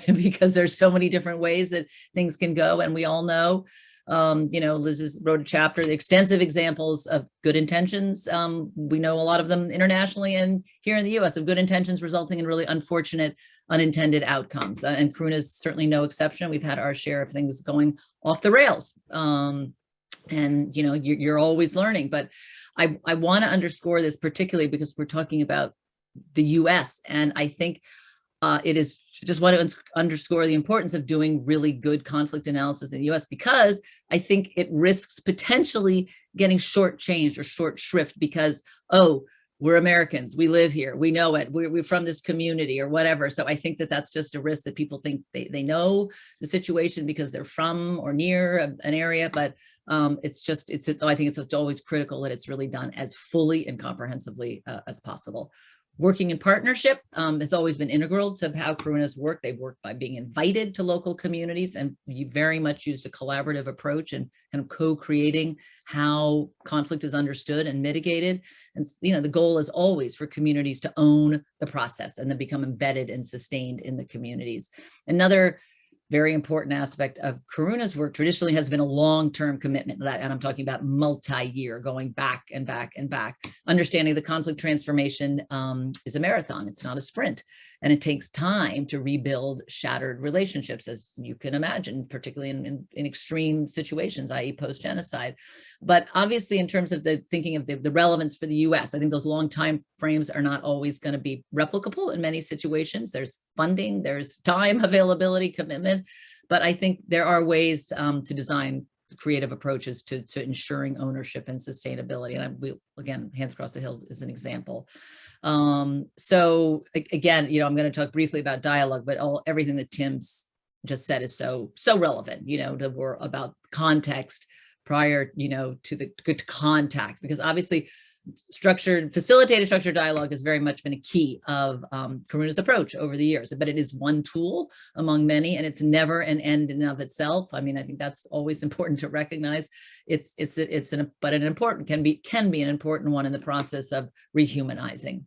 because there's so many different ways that things can go. And we all know, Liz wrote a chapter, the extensive examples of good intentions. We know a lot of them internationally and here in the US, of good intentions resulting in really unfortunate unintended outcomes. And Karuna is certainly no exception. We've had our share of things going off the rails. And you're always learning, but I want to underscore this particularly because we're talking about the US, and I think it is just want to underscore the importance of doing really good conflict analysis in the US, because I think it risks potentially getting shortchanged or short shrift because, we're Americans, we live here, we know it, we're from this community or whatever. So I think that that's just a risk that people think they know the situation because they're from or near an area, but I think it's always critical that it's really done as fully and comprehensively as possible. Working in partnership has always been integral to how Karuna's work. They work by being invited to local communities, and you very much used a collaborative approach and kind of co-creating how conflict is understood and mitigated. And the goal is always for communities to own the process and then become embedded and sustained in the communities. Another very important aspect of Karuna's work traditionally has been a long-term commitment, and I'm talking about multi-year, going back and back and back. Understanding the conflict transformation is a marathon, it's not a sprint, and it takes time to rebuild shattered relationships, as you can imagine, particularly in extreme situations, i.e. post-genocide. But obviously, in terms of thinking of the relevance for the US, I think those long time frames are not always going to be replicable in many situations. There's funding, there's time availability, commitment, but I think there are ways to design creative approaches to ensuring ownership and sustainability. And again, Hands Across the Hills is an example. So again, I'm going to talk briefly about dialogue, but everything that Tim's just said is so relevant, about context prior, to the good contact, because obviously facilitated structured dialogue has very much been a key of Karuna's approach over the years, but it is one tool among many, and it's never an end in and of itself. I mean, I think that's always important to recognize. But an important can be an important one in the process of rehumanizing.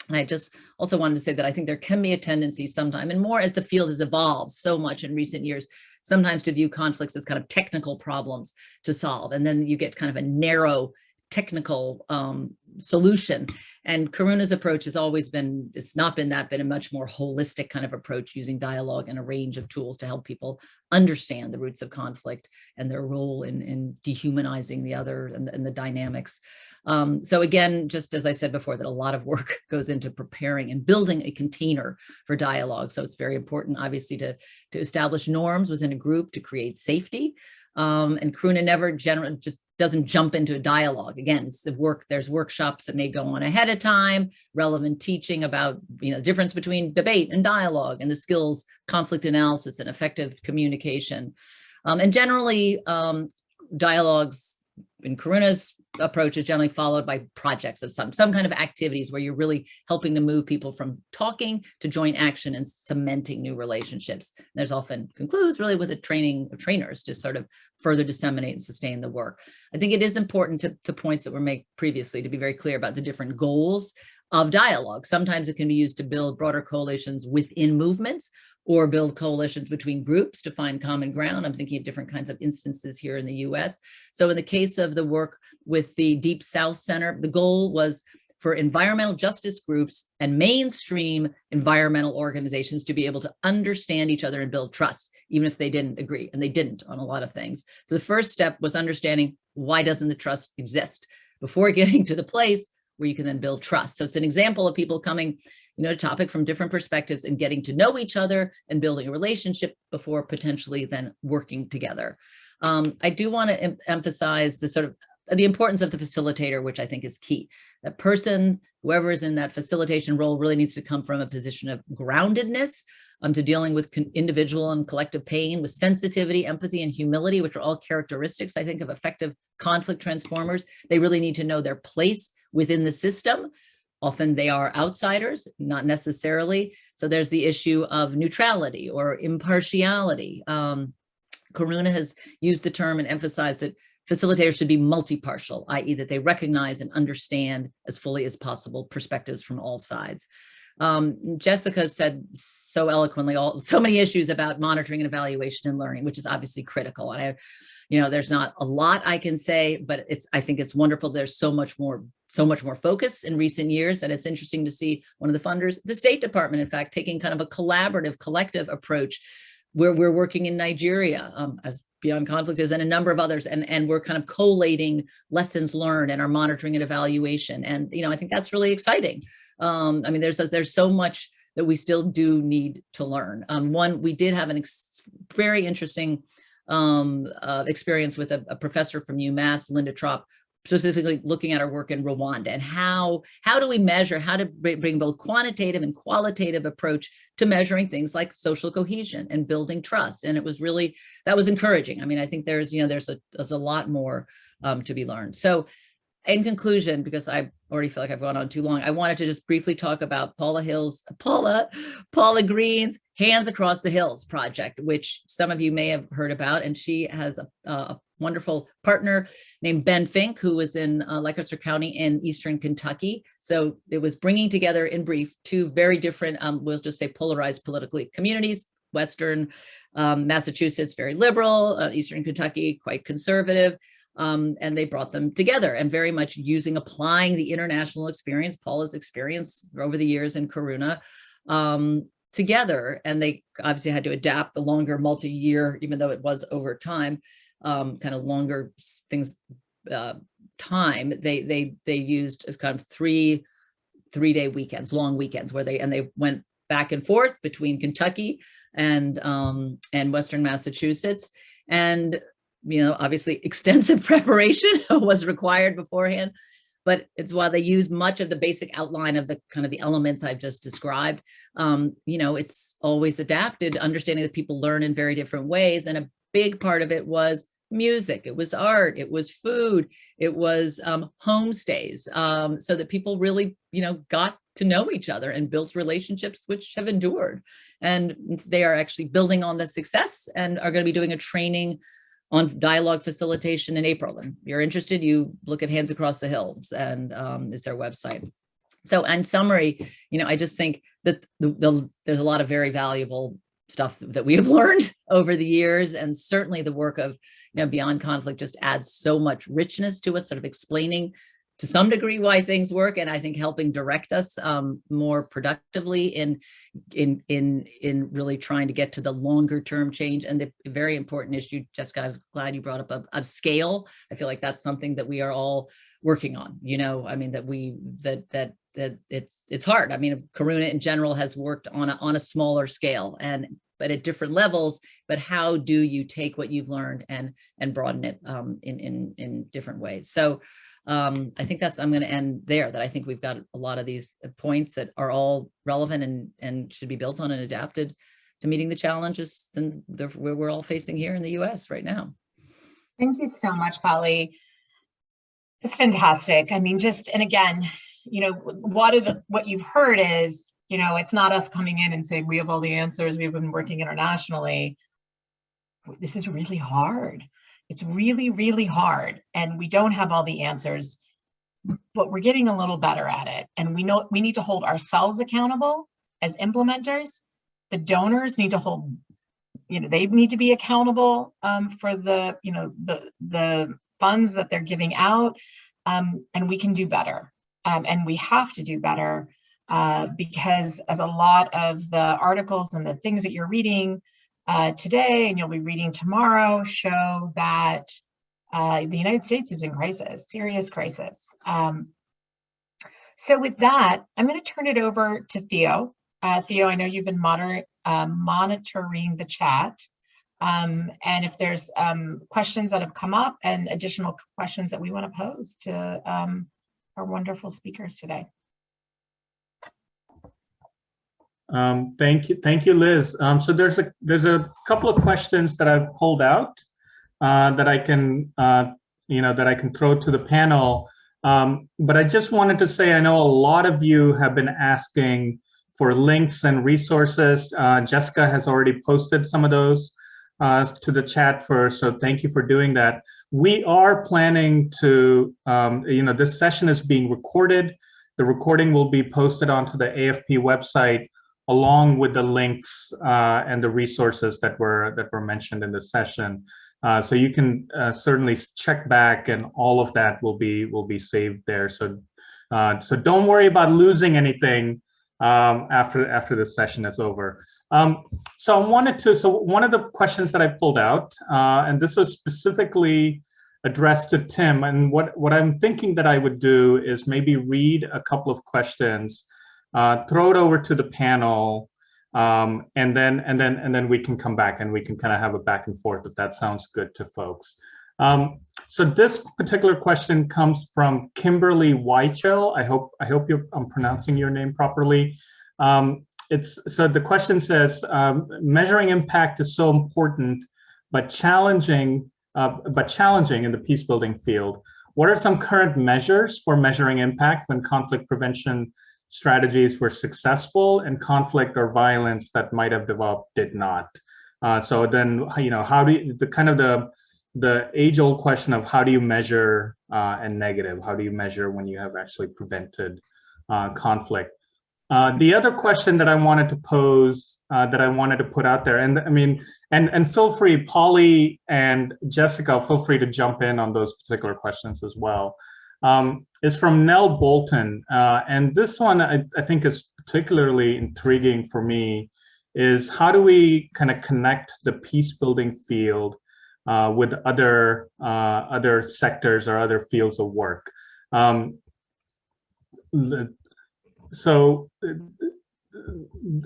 And I just also wanted to say that I think there can be a tendency sometime, and more as the field has evolved so much in recent years, sometimes to view conflicts as kind of technical problems to solve, and then you get kind of a narrow technical solution. And Karuna's approach has always been, it's not been that, been a much more holistic kind of approach, using dialogue and a range of tools to help people understand the roots of conflict and their role in dehumanizing the other and the dynamics. So again, just as I said before, that a lot of work goes into preparing and building a container for dialogue. So it's very important, obviously, to establish norms within a group to create safety. And Karuna never just doesn't jump into a dialogue. Again, it's the work, there's workshops that may go on ahead of time, relevant teaching about, the difference between debate and dialogue and the skills, conflict analysis and effective communication. And generally, dialogues in Karuna's approach is generally followed by projects of some kind of activities where you're really helping to move people from talking to joint action and cementing new relationships. And there's often concludes really with a training of trainers to sort of further disseminate and sustain the work. I think it is important to points that were made previously to be very clear about the different goals of dialogue. Sometimes it can be used to build broader coalitions within movements or build coalitions between groups to find common ground. I'm thinking of different kinds of instances here in the US. So in the case of the work with the Deep South Center, the goal was for environmental justice groups and mainstream environmental organizations to be able to understand each other and build trust, even if they didn't agree, and they didn't on a lot of things. So the first step was understanding, why doesn't the trust exist, before getting to the place where you can then build trust. So it's an example of people coming, to topic from different perspectives and getting to know each other and building a relationship before potentially then working together. I do want to emphasize the importance of the facilitator, which I think is key. That person, whoever is in that facilitation role, really needs to come from a position of groundedness to dealing with individual and collective pain, with sensitivity, empathy, and humility, which are all characteristics, I think, of effective conflict transformers. They really need to know their place within the system. Often they are outsiders, not necessarily. So there's the issue of neutrality or impartiality. Karuna has used the term and emphasized that facilitators should be multi-partial, i.e. that they recognize and understand as fully as possible perspectives from all sides. Jessica said so eloquently, so many issues about monitoring and evaluation and learning, which is obviously critical. And there's not a lot I can say, but I think it's wonderful. There's so much more focus in recent years. And it's interesting to see one of the funders, the State Department, in fact, taking kind of a collaborative, collective approach where we're working in Nigeria, as Beyond Conflict is, and a number of others, and we're kind of collating lessons learned and our monitoring and evaluation. And, I think that's really exciting. There's so much that we still do need to learn. We did have very interesting experience with a professor from UMass, Linda Trop, specifically looking at our work in Rwanda and how do we measure, how to bring both quantitative and qualitative approach to measuring things like social cohesion and building trust. And it was really, that was encouraging. I think there's a lot more to be learned. So in conclusion, because I already feel like I've gone on too long, I wanted to just briefly talk about Paula Green's Hands Across the Hills project, which some of you may have heard about. And she has a wonderful partner named Ben Fink, who was in Lancaster County in Eastern Kentucky. So it was bringing together, in brief, two very different, we'll just say polarized politically communities. Western Massachusetts, very liberal, Eastern Kentucky, quite conservative. And they brought them together and very much applying the international experience, Paula's experience over the years in Karuna, together. And they obviously had to adapt the longer multi-year, even though it was over time, kind of longer things, time. They used as kind of three-day weekends, long weekends, where they went back and forth between Kentucky and Western Massachusetts. And obviously extensive preparation was required beforehand, but it's while they use much of the basic outline of the kind of the elements I've just described, it's always adapted, understanding that people learn in very different ways. And a big part of it was music, it was art, it was food, it was homestays, so that people really, got to know each other and built relationships which have endured. And they are actually building on the success and are going to be doing a training on dialogue facilitation in April. And if you're interested, you look at Hands Across the Hills, and is their website. So in summary, I just think that there's a lot of very valuable stuff that we have learned over the years. And certainly the work of Beyond Conflict just adds so much richness to us, sort of explaining to some degree why things work, and I think helping direct us more productively in really trying to get to the longer term change. And the very important issue, Jessica, I was glad you brought up of scale. I feel like that's something that we are all working on. That it's hard. Karuna in general has worked on a smaller scale but at different levels. But how do you take what you've learned and broaden it in different ways? So I think I'm going to end there, that I think we've got a lot of these points that are all relevant and should be built on and adapted to meeting the challenges we're all facing here in the US right now. Thank you so much, Polly. It's fantastic. I mean, and again, what you've heard is, it's not us coming in and saying we have all the answers. We've been working internationally. This is really hard. It's really, really hard. And we don't have all the answers, but we're getting a little better at it. And we know we need to hold ourselves accountable as implementers. The donors need to hold, they need to be accountable for the funds that they're giving out. And we can do better. And we have to do better because as a lot of the articles and the things that you're reading today and you'll be reading tomorrow show that the United States is in crisis, serious crisis. So with that, I'm going to turn it over to Theo. Theo, I know you've been monitoring the chat. And if there's questions that have come up and additional questions that we want to pose to our wonderful speakers today. Thank you, Liz. So there's a couple of questions that I've pulled out that I can throw to the panel. But I just wanted to say, I know a lot of you have been asking for links and resources. Jessica has already posted some of those to the chat so thank you for doing that. We are planning to, this session is being recorded. The recording will be posted onto the AFP website along with the links and the resources that were mentioned in the session. So you can certainly check back, and all of that will be saved there. So don't worry about losing anything after the session is over. So one of the questions that I pulled out, and this was specifically addressed to Tim, and what I'm thinking that I would do is maybe read a couple of questions, throw it over to the panel, and then we can come back and we can kind of have a back and forth if that sounds good to folks. So this particular question comes from Kimberly Weichel. I hope I'm pronouncing your name properly. So the question says, measuring impact is so important, but challenging in the peacebuilding field. What are some current measures for measuring impact when conflict prevention strategies were successful and conflict or violence that might have developed did not? So then, how do you, the age-old question of how do you measure and negative? How do you measure when you have actually prevented conflict? The other question that I wanted to pose, that I wanted to put out there, and feel free, Polly and Jessica, feel free to jump in on those particular questions as well, is from Nell Bolton. And this one I think is particularly intriguing for me, is how do we kind of connect the peacebuilding field with other sectors or other fields of work? So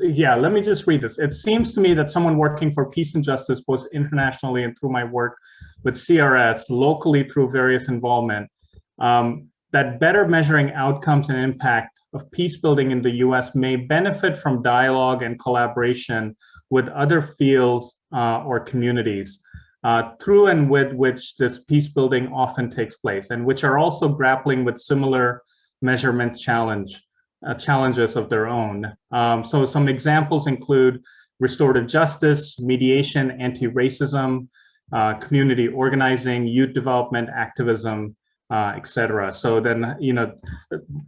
yeah, let me just read this. It seems to me that someone working for peace and justice, both internationally and through my work with CRS, locally through various involvement, that better measuring outcomes and impact of peace building in the US may benefit from dialogue and collaboration with other fields or communities through and with which this peace building often takes place, and which are also grappling with similar measurement challenges of their own. So some examples include restorative justice, mediation, anti-racism, community organizing, youth development, activism, etc. So then,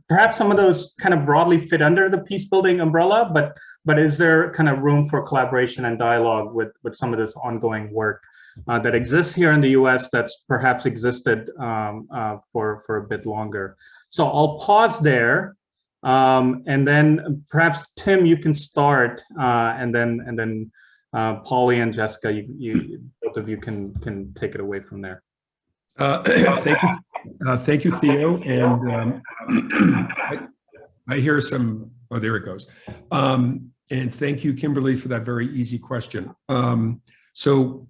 perhaps some of those kind of broadly fit under the peace building umbrella, but is there kind of room for collaboration and dialogue with some of this ongoing work that exists here in the US that's perhaps existed for a bit longer? So I'll pause there. And then perhaps Tim, you can start, and then Polly and Jessica, both of you can take it away from there. Thank you, Theo. And I hear some. Oh, there it goes. And thank you, Kimberly, for that very easy question. So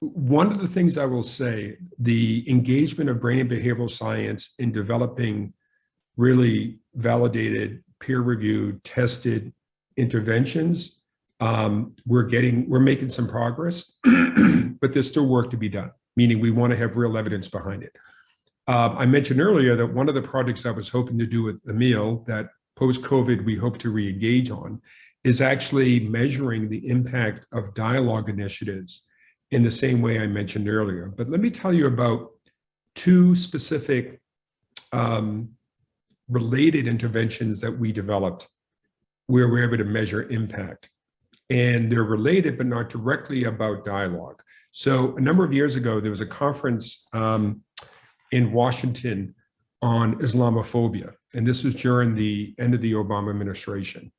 one of the things I will say, the engagement of brain and behavioral science in developing really validated, peer-reviewed, tested interventions, we're making some progress, but there's still work to be done, meaning we want to have real evidence behind it. I mentioned earlier that one of the projects I was hoping to do with Emil that post-COVID we hope to re-engage on is actually measuring the impact of dialogue initiatives in the same way I mentioned earlier. But let me tell you about two specific related interventions that we developed where we're able to measure impact. And they're related, but not directly about dialogue. So a number of years ago, there was a conference in Washington on Islamophobia. And this was during the end of the Obama administration.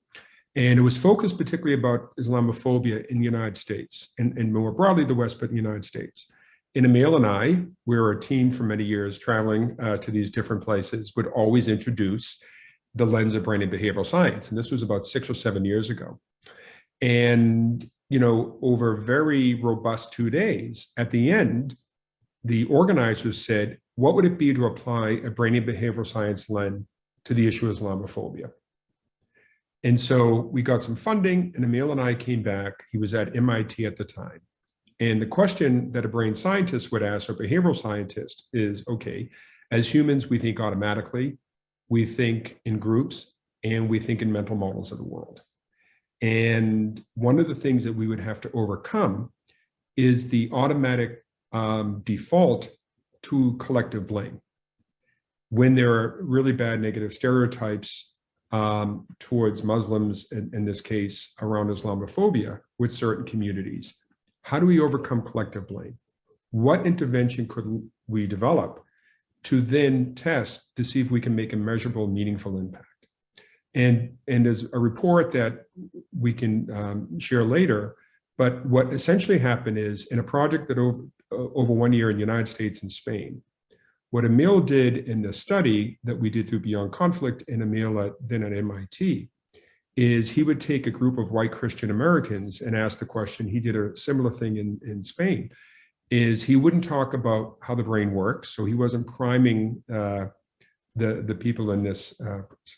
And it was focused particularly about Islamophobia in the United States and more broadly the West, but in the United States. And Emil and I, we were a team for many years traveling to these different places, would always introduce the lens of brain and behavioral science. And this was about 6 or 7 years ago. And, you know, over very robust 2 days, at the end, the organizers said, what would it be to apply a brain and behavioral science lens to the issue of Islamophobia? And so we got some funding, and Emil and I came back. He was at MIT at the time. And the question that a brain scientist would ask, or behavioral scientist, is, okay, as humans, we think automatically, we think in groups, and we think in mental models of the world. And one of the things that we would have to overcome is the automatic default to collective blame. When there are really bad negative stereotypes towards Muslims, in this case, around Islamophobia with certain communities, how do we overcome collective blame? What intervention could we develop to then test to see if we can make a measurable, meaningful impact? And there's a report that we can share later, but what essentially happened is in a project that over 1 year in the United States and Spain, what Emil did in the study that we did through Beyond Conflict and Emil then at MIT is he would take a group of white Christian Americans and ask the question. He did a similar thing in Spain, is he wouldn't talk about how the brain works. So he wasn't priming the people in this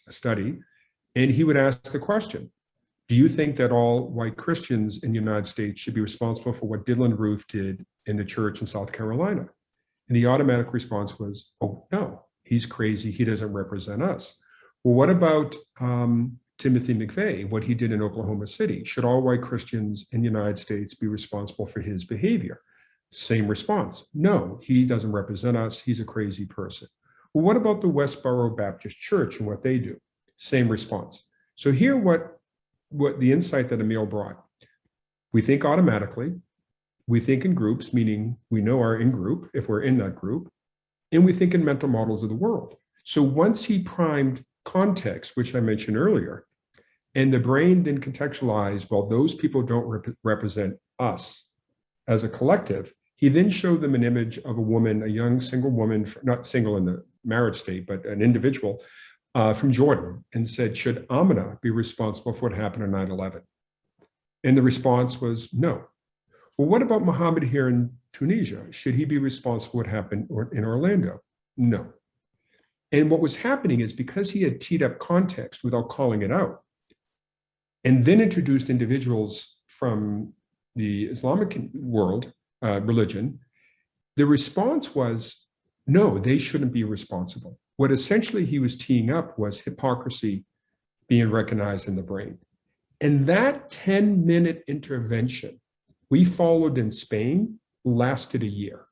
study. And he would ask the question, do you think that all white Christians in the United States should be responsible for what Dylan Roof did in the church in South Carolina? And the automatic response was, oh, no, he's crazy. He doesn't represent us. Well, what about Timothy McVeigh, what he did in Oklahoma City? Should all white Christians in the United States be responsible for his behavior? Same response. No, he doesn't represent us. He's a crazy person. Well, what about the Westboro Baptist Church and what they do? Same response. So here, what the insight that Emil brought, we think automatically, we think in groups, meaning we know our in-group, if we're in that group, and we think in mental models of the world. So once he primed context, which I mentioned earlier, and the brain then contextualized, well, those people don't represent us as a collective, he then showed them an image of a woman, a young single woman, not single in the marriage state, but an individual from Jordan, and said, should Amina be responsible for what happened on 9/11? And the response was no. Well, what about Muhammad here in Tunisia? Should he be responsible for what happened in Orlando? No. And what was happening is because he had teed up context without calling it out, and then introduced individuals from the Islamic world, religion, the response was, no, they shouldn't be responsible. What essentially he was teeing up was hypocrisy being recognized in the brain. And that 10-minute intervention we followed in Spain lasted a year.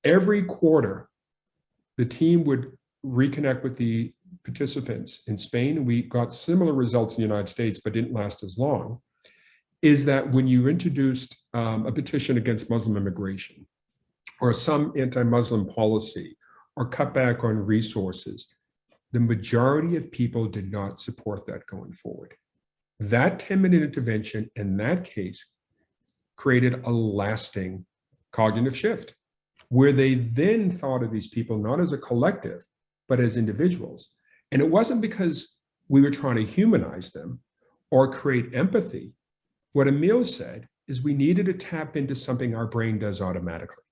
Every quarter, the team would reconnect with the participants in Spain. We got similar results in the United States, but didn't last as long. Is that when you introduced a petition against Muslim immigration or some anti-Muslim policy or cut back on resources, the majority of people did not support that going forward. That 10-minute intervention in that case created a lasting cognitive shift where they then thought of these people not as a collective, but as individuals. And it wasn't because we were trying to humanize them or create empathy. What Emil said is we needed to tap into something our brain does automatically,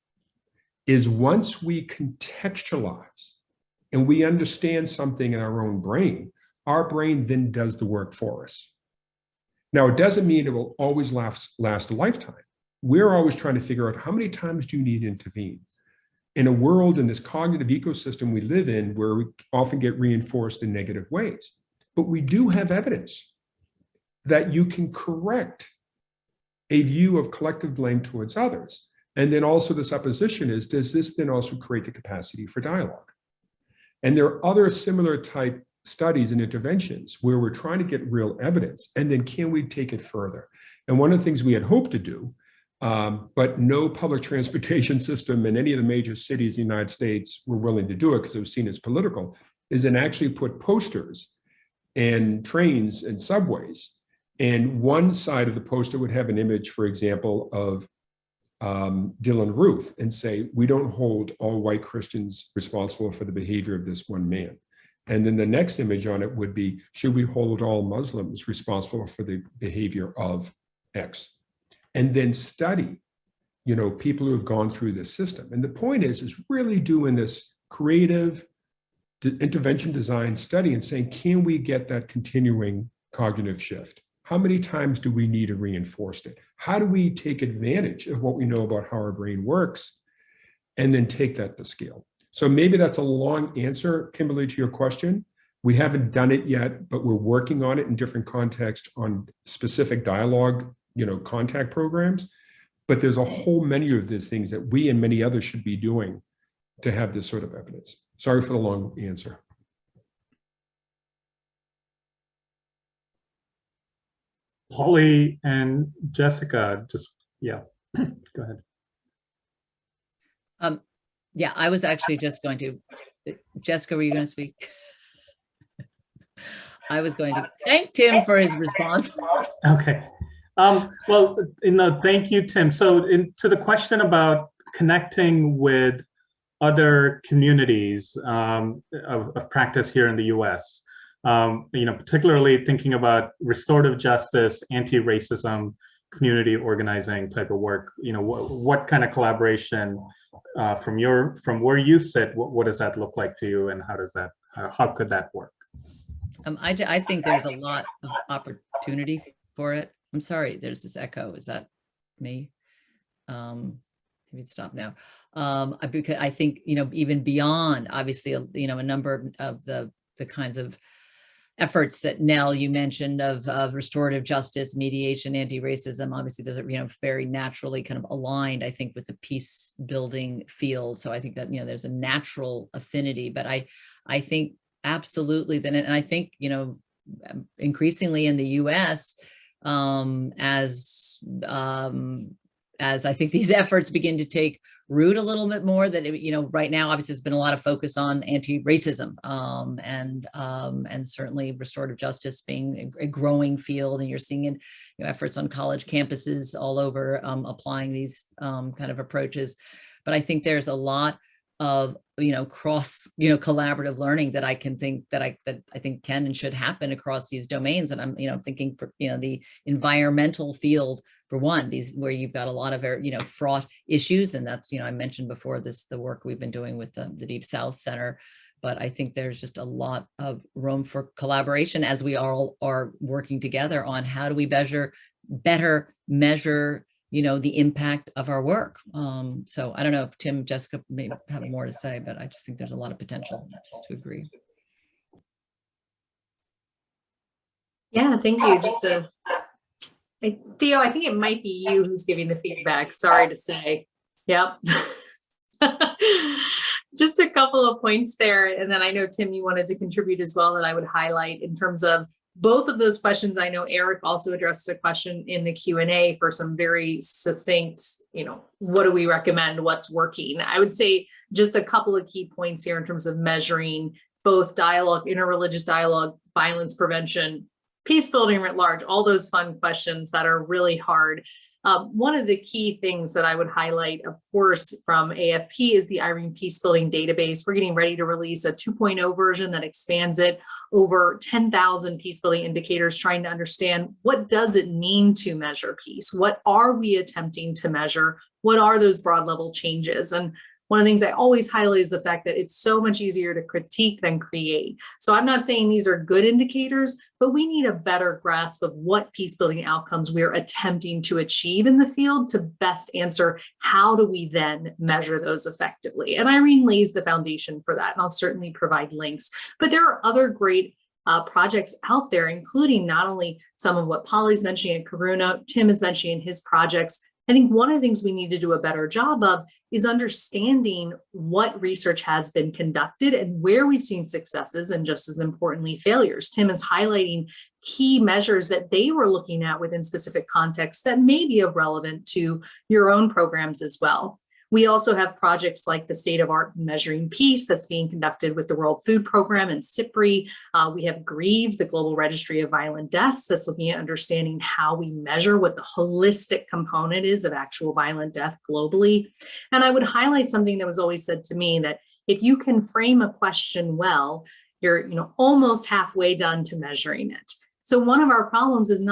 is once we contextualize and we understand something in our own brain, our brain then does the work for us. Now, it doesn't mean it will always last a lifetime. We're always trying to figure out how many times do you need to intervene? in a world, in this cognitive ecosystem we live in, where we often get reinforced in negative ways. But we do have evidence that you can correct a view of collective blame towards others. And then also the supposition is, does this then also create the capacity for dialogue? And there are other similar type studies and interventions where we're trying to get real evidence, and then can we take it further? And one of the things we had hoped to do, but no public transportation system in any of the major cities in the United States were willing to do it because it was seen as political, is then actually put posters in trains and subways. And one side of the poster would have an image, for example, of Dylan Roof, and say, we don't hold all white Christians responsible for the behavior of this one man. And then the next image on it would be, should we hold all Muslims responsible for the behavior of X? And then study, people who have gone through this system. And the point is really doing this creative intervention design study and saying, can we get that continuing cognitive shift? How many times do we need to reinforce it? How do we take advantage of what we know about how our brain works and then take that to scale? So maybe that's a long answer, Kimberly, to your question. We haven't done it yet, but we're working on it in different contexts on specific dialogue, contact programs. But there's a whole menu of these things that we and many others should be doing to have this sort of evidence. Sorry for the long answer. Polly and Jessica, go ahead. Yeah, I was actually just going to, Jessica, were you going to speak? I was going to thank Tim for his response. Okay. Well, thank you, Tim. So to the question about connecting with other communities of practice here in the US, particularly thinking about restorative justice, anti-racism, community organizing type of work, what kind of collaboration from where you sit, what does that look like to you, and how could that work? I think there's a lot of opportunity for it. I'm sorry, there's this echo. Is that me? Maybe stop now. Because I think, even beyond, obviously, a number of the kinds of efforts that Nell, you mentioned of restorative justice, mediation, anti-racism, obviously those are, very naturally kind of aligned, I think, with the peace building field. So I think that, there's a natural affinity, but I think absolutely then, and I think, increasingly in the US, as I think these efforts begin to take root a little bit more, that right now obviously there's been a lot of focus on anti-racism and certainly restorative justice being a growing field, and you're seeing efforts on college campuses all over applying these kind of approaches. But I think there's a lot of cross collaborative learning that I think can and should happen across these domains. And I'm thinking the environmental field, for one, these where you've got a lot of fraught issues, and that's I mentioned before the work we've been doing with the Deep South Center. But I think there's just a lot of room for collaboration as we all are working together on how do we better measure the impact of our work. So I don't know if Tim, Jessica may have more to say, but I just think there's a lot of potential, just to agree. Yeah, thank you. Theo, I think it might be you who's giving the feedback. Sorry to say. Yep. Just a couple of points there. And then I know, Tim, you wanted to contribute as well that I would highlight in terms of both of those questions. I know Eric also addressed a question in the Q&A for some very succinct, what do we recommend, what's working? I would say just a couple of key points here in terms of measuring both dialogue, interreligious dialogue, violence prevention, peace building writ large, all those fun questions that are really hard. One of the key things that I would highlight, of course, from AFP is the Irene Peacebuilding database. We're getting ready to release a 2.0 version that expands it over 10,000 peacebuilding indicators, trying to understand what does it mean to measure peace? What are we attempting to measure? What are those broad level changes? And One of the things I always highlight is the fact that it's so much easier to critique than create. So I'm not saying these are good indicators, but we need a better grasp of what peace building outcomes we're attempting to achieve in the field to best answer how do we then measure those effectively. And Irene lays the foundation for that, and I'll certainly provide links. But there are other great projects out there, including not only some of what Polly's mentioning at Karuna, Tim is mentioning his projects. I think one of the things we need to do a better job of is understanding what research has been conducted and where we've seen successes and, just as importantly, failures. Tim is highlighting key measures that they were looking at within specific contexts that may be of relevant to your own programs as well. We also have projects like the State of Art in Measuring Peace that's being conducted with the World Food Program and CIPRI. We have GRIEVE, the Global Registry of Violent Deaths, that's looking at understanding how we measure what the holistic component is of actual violent death globally. And I would highlight something that was always said to me, that if you can frame a question well, you're almost halfway done to measuring it. So one of our problems is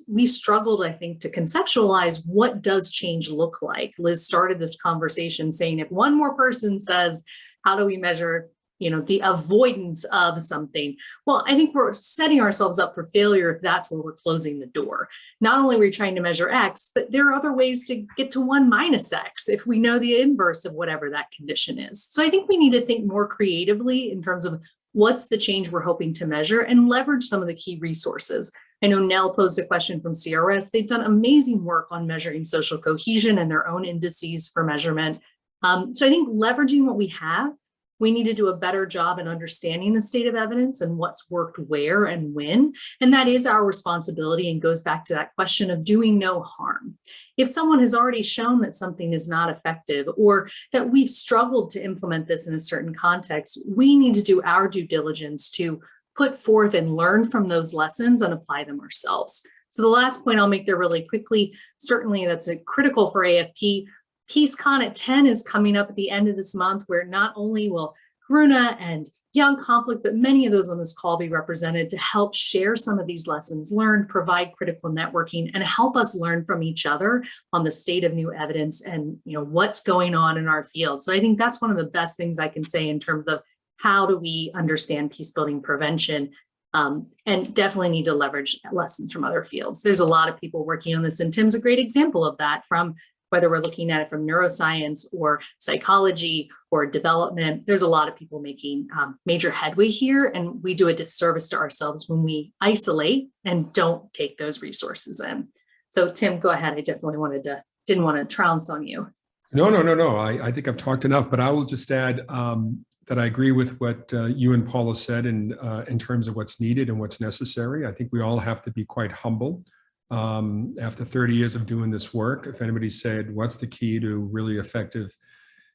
we struggled, I think, to conceptualize what does change look like. Liz started this conversation saying, if one more person says, how do we measure, the avoidance of something? Well, I think we're setting ourselves up for failure if that's where we're closing the door. Not only are we trying to measure X, but there are other ways to get to 1 minus X if we know the inverse of whatever that condition is. So I think we need to think more creatively in terms of what's the change we're hoping to measure and leverage some of the key resources. I know Nell posed a question from CRS. They've done amazing work on measuring social cohesion and their own indices for measurement. So I think leveraging what we have, we need to do a better job in understanding the state of evidence and what's worked where and when. And that is our responsibility, and goes back to that question of doing no harm. If someone has already shown that something is not effective, or that we've struggled to implement this in a certain context, we need to do our due diligence to put forth and learn from those lessons and apply them ourselves. So the last point I'll make there really quickly, certainly that's critical for AFP. PeaceCon at 10 is coming up at the end of this month, where not only will Karuna and Young Conflict, but many of those on this call be represented to help share some of these lessons learned, provide critical networking, and help us learn from each other on the state of new evidence and what's going on in our field. So I think that's one of the best things I can say in terms of how do we understand peace building prevention, and definitely need to leverage lessons from other fields. There's a lot of people working on this, and Tim's a great example of that, from whether we're looking at it from neuroscience or psychology or development. There's a lot of people making major headway here, and we do a disservice to ourselves when we isolate and don't take those resources in. So Tim, go ahead. I definitely didn't want to trounce on you. No. I think I've talked enough, but I will just add that I agree with what you and Paula said in terms of what's needed and what's necessary. I think we all have to be quite humble. After 30 years of doing this work, if anybody said, what's the key to really effective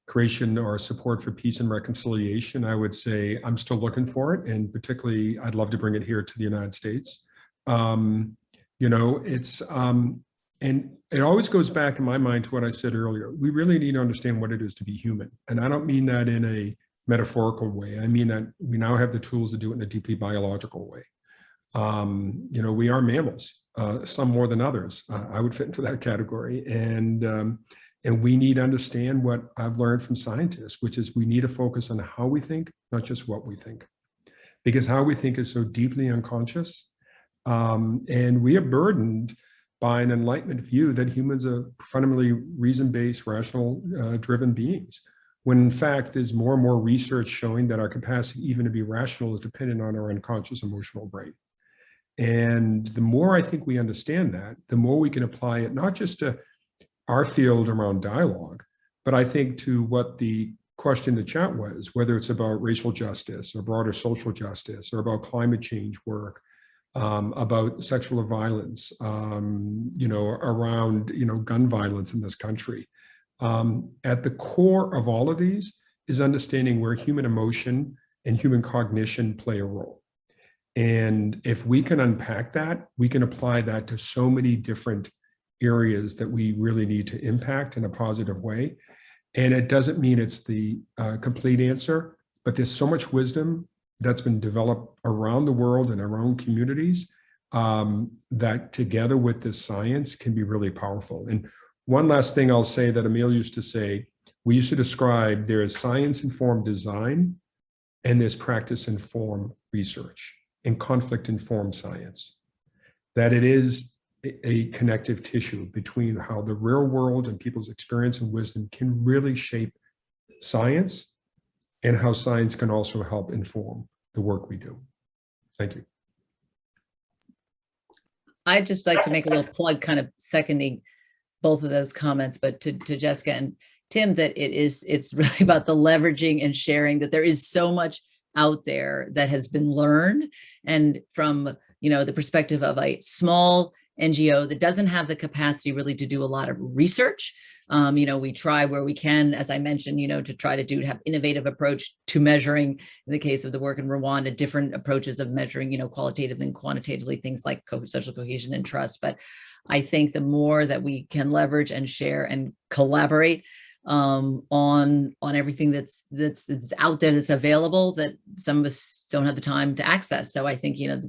creation or support for peace and reconciliation, I would say I'm still looking for it. And particularly, I'd love to bring it here to the United States. And it always goes back in my mind to what I said earlier. We really need to understand what it is to be human. And I don't mean that in a metaphorical way. I mean that we now have the tools to do it in a deeply biological way. We are mammals, some more than others. I would fit into that category. And we need to understand what I've learned from scientists, which is we need to focus on how we think, not just what we think. Because how we think is so deeply unconscious. And we are burdened by an Enlightenment view that humans are fundamentally reason-based, rational, driven beings. When in fact, there's more and more research showing that our capacity even to be rational is dependent on our unconscious emotional brain. And the more I think we understand that, the more we can apply it, not just to our field around dialogue, but I think to what the question in the chat was, whether it's about racial justice or broader social justice or about climate change work, about sexual violence, around, gun violence in this country. At the core of all of these is understanding where human emotion and human cognition play a role. And if we can unpack that, we can apply that to so many different areas that we really need to impact in a positive way. And it doesn't mean it's the complete answer, but there's so much wisdom that's been developed around the world in our own communities that together with this science can be really powerful. And one last thing I'll say that Emil used to say, we used to describe there is science-informed design and there's practice-informed research and conflict-informed science. That it is a connective tissue between how the real world and people's experience and wisdom can really shape science, and how science can also help inform the work we do. Thank you. I'd just like to make a little plug, kind of seconding both of those comments, but to Jessica and Tim, that it's really about the leveraging and sharing, that there is so much out there that has been learned, and from, you know, the perspective of a small NGO that doesn't have the capacity really to do a lot of research. You know, we try where we can, as I mentioned, you know, to try to have innovative approach to measuring, in the case of the work in Rwanda, different approaches of measuring, you know, qualitatively and quantitatively, things like social cohesion and trust. But I think the more that we can leverage and share and collaborate on everything that's out there, that's available, that some of us don't have the time to access. So I think, you know,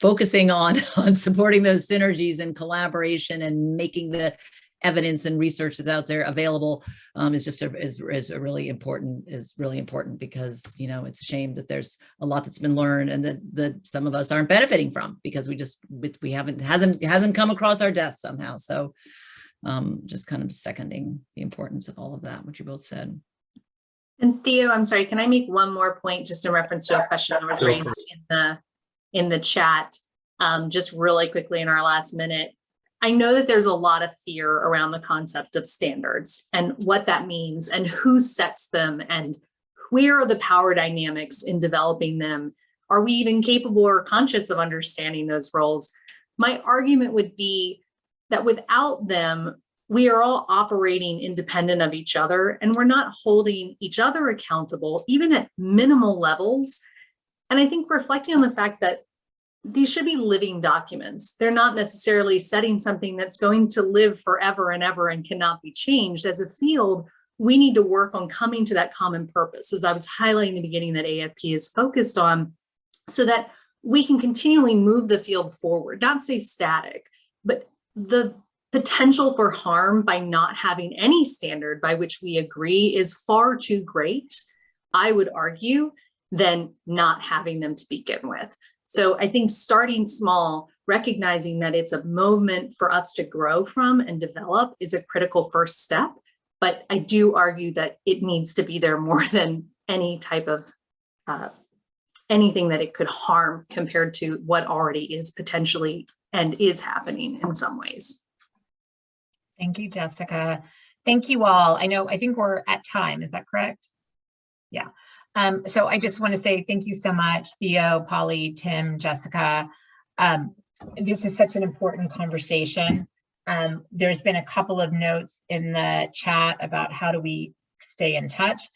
focusing on supporting those synergies and collaboration and making the evidence and research that's out there available is really important, because, you know, it's a shame that there's a lot that's been learned and that some of us aren't benefiting from, because hasn't come across our desks somehow. So just kind of seconding the importance of all of that, what you both said. And Theo, I'm sorry, can I make one more point just in reference to a question that was raised in the chat, just really quickly in our last minute? I know that there's a lot of fear around the concept of standards and what that means and who sets them and where are the power dynamics in developing them. Are we even capable or conscious of understanding those roles? My argument would be that without them, we are all operating independent of each other, and we're not holding each other accountable, even at minimal levels. And I think reflecting on the fact that these should be living documents. They're not necessarily setting something that's going to live forever and ever and cannot be changed. As a field, we need to work on coming to that common purpose, as I was highlighting in the beginning, that AFP is focused on, so that we can continually move the field forward, not say static, but the potential for harm by not having any standard by which we agree is far too great, I would argue, than not having them to begin with. So I think starting small, recognizing that it's a moment for us to grow from and develop, is a critical first step. But I do argue that it needs to be there more than any type of anything that it could harm compared to what already is potentially and is happening in some ways. Thank you, Jessica. Thank you all. I think we're at time. Is that correct? Yeah. So I just want to say thank you so much, Theo, Polly, Tim, Jessica. This is such an important conversation. There's been a couple of notes in the chat about how do we stay in touch.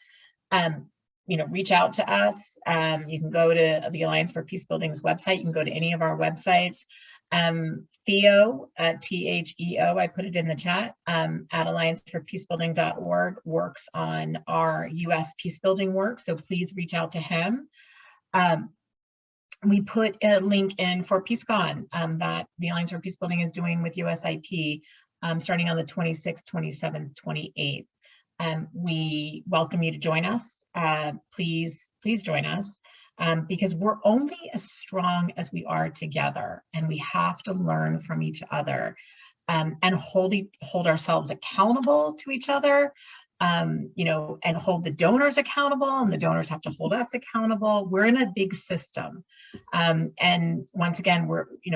You know, reach out to us. You can go to the Alliance for Peacebuilding's website. You can go to any of our websites. Theo, T-H-E-O, I put it in the chat, at allianceforpeacebuilding.org, works on our US peacebuilding work, so please reach out to him. We put a link in for PeaceCon that the Alliance for Peacebuilding is doing with USIP, starting on the 26th, 27th, 28th. We welcome you to join us. Please join us. Because we're only as strong as we are together, and we have to learn from each other, and hold ourselves accountable to each other, you know, and hold the donors accountable, and the donors have to hold us accountable. We're in a big system, and once again,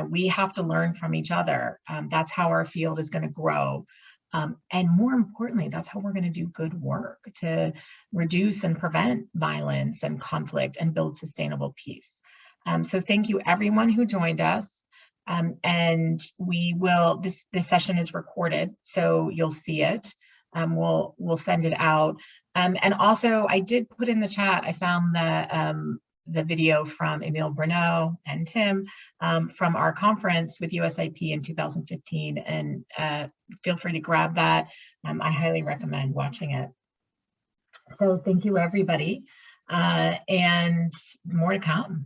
we have to learn from each other. That's how our field is going to grow. And more importantly, that's how we're going to do good work to reduce and prevent violence and conflict and build sustainable peace. So thank you everyone who joined us. And we will, this session is recorded, so you'll see it. We'll send it out. And also I did put in the chat, I found the video from Emile Bruneau and Tim from our conference with USIP in 2015, and feel free to grab that. I highly recommend watching it. So thank you everybody, and more to come.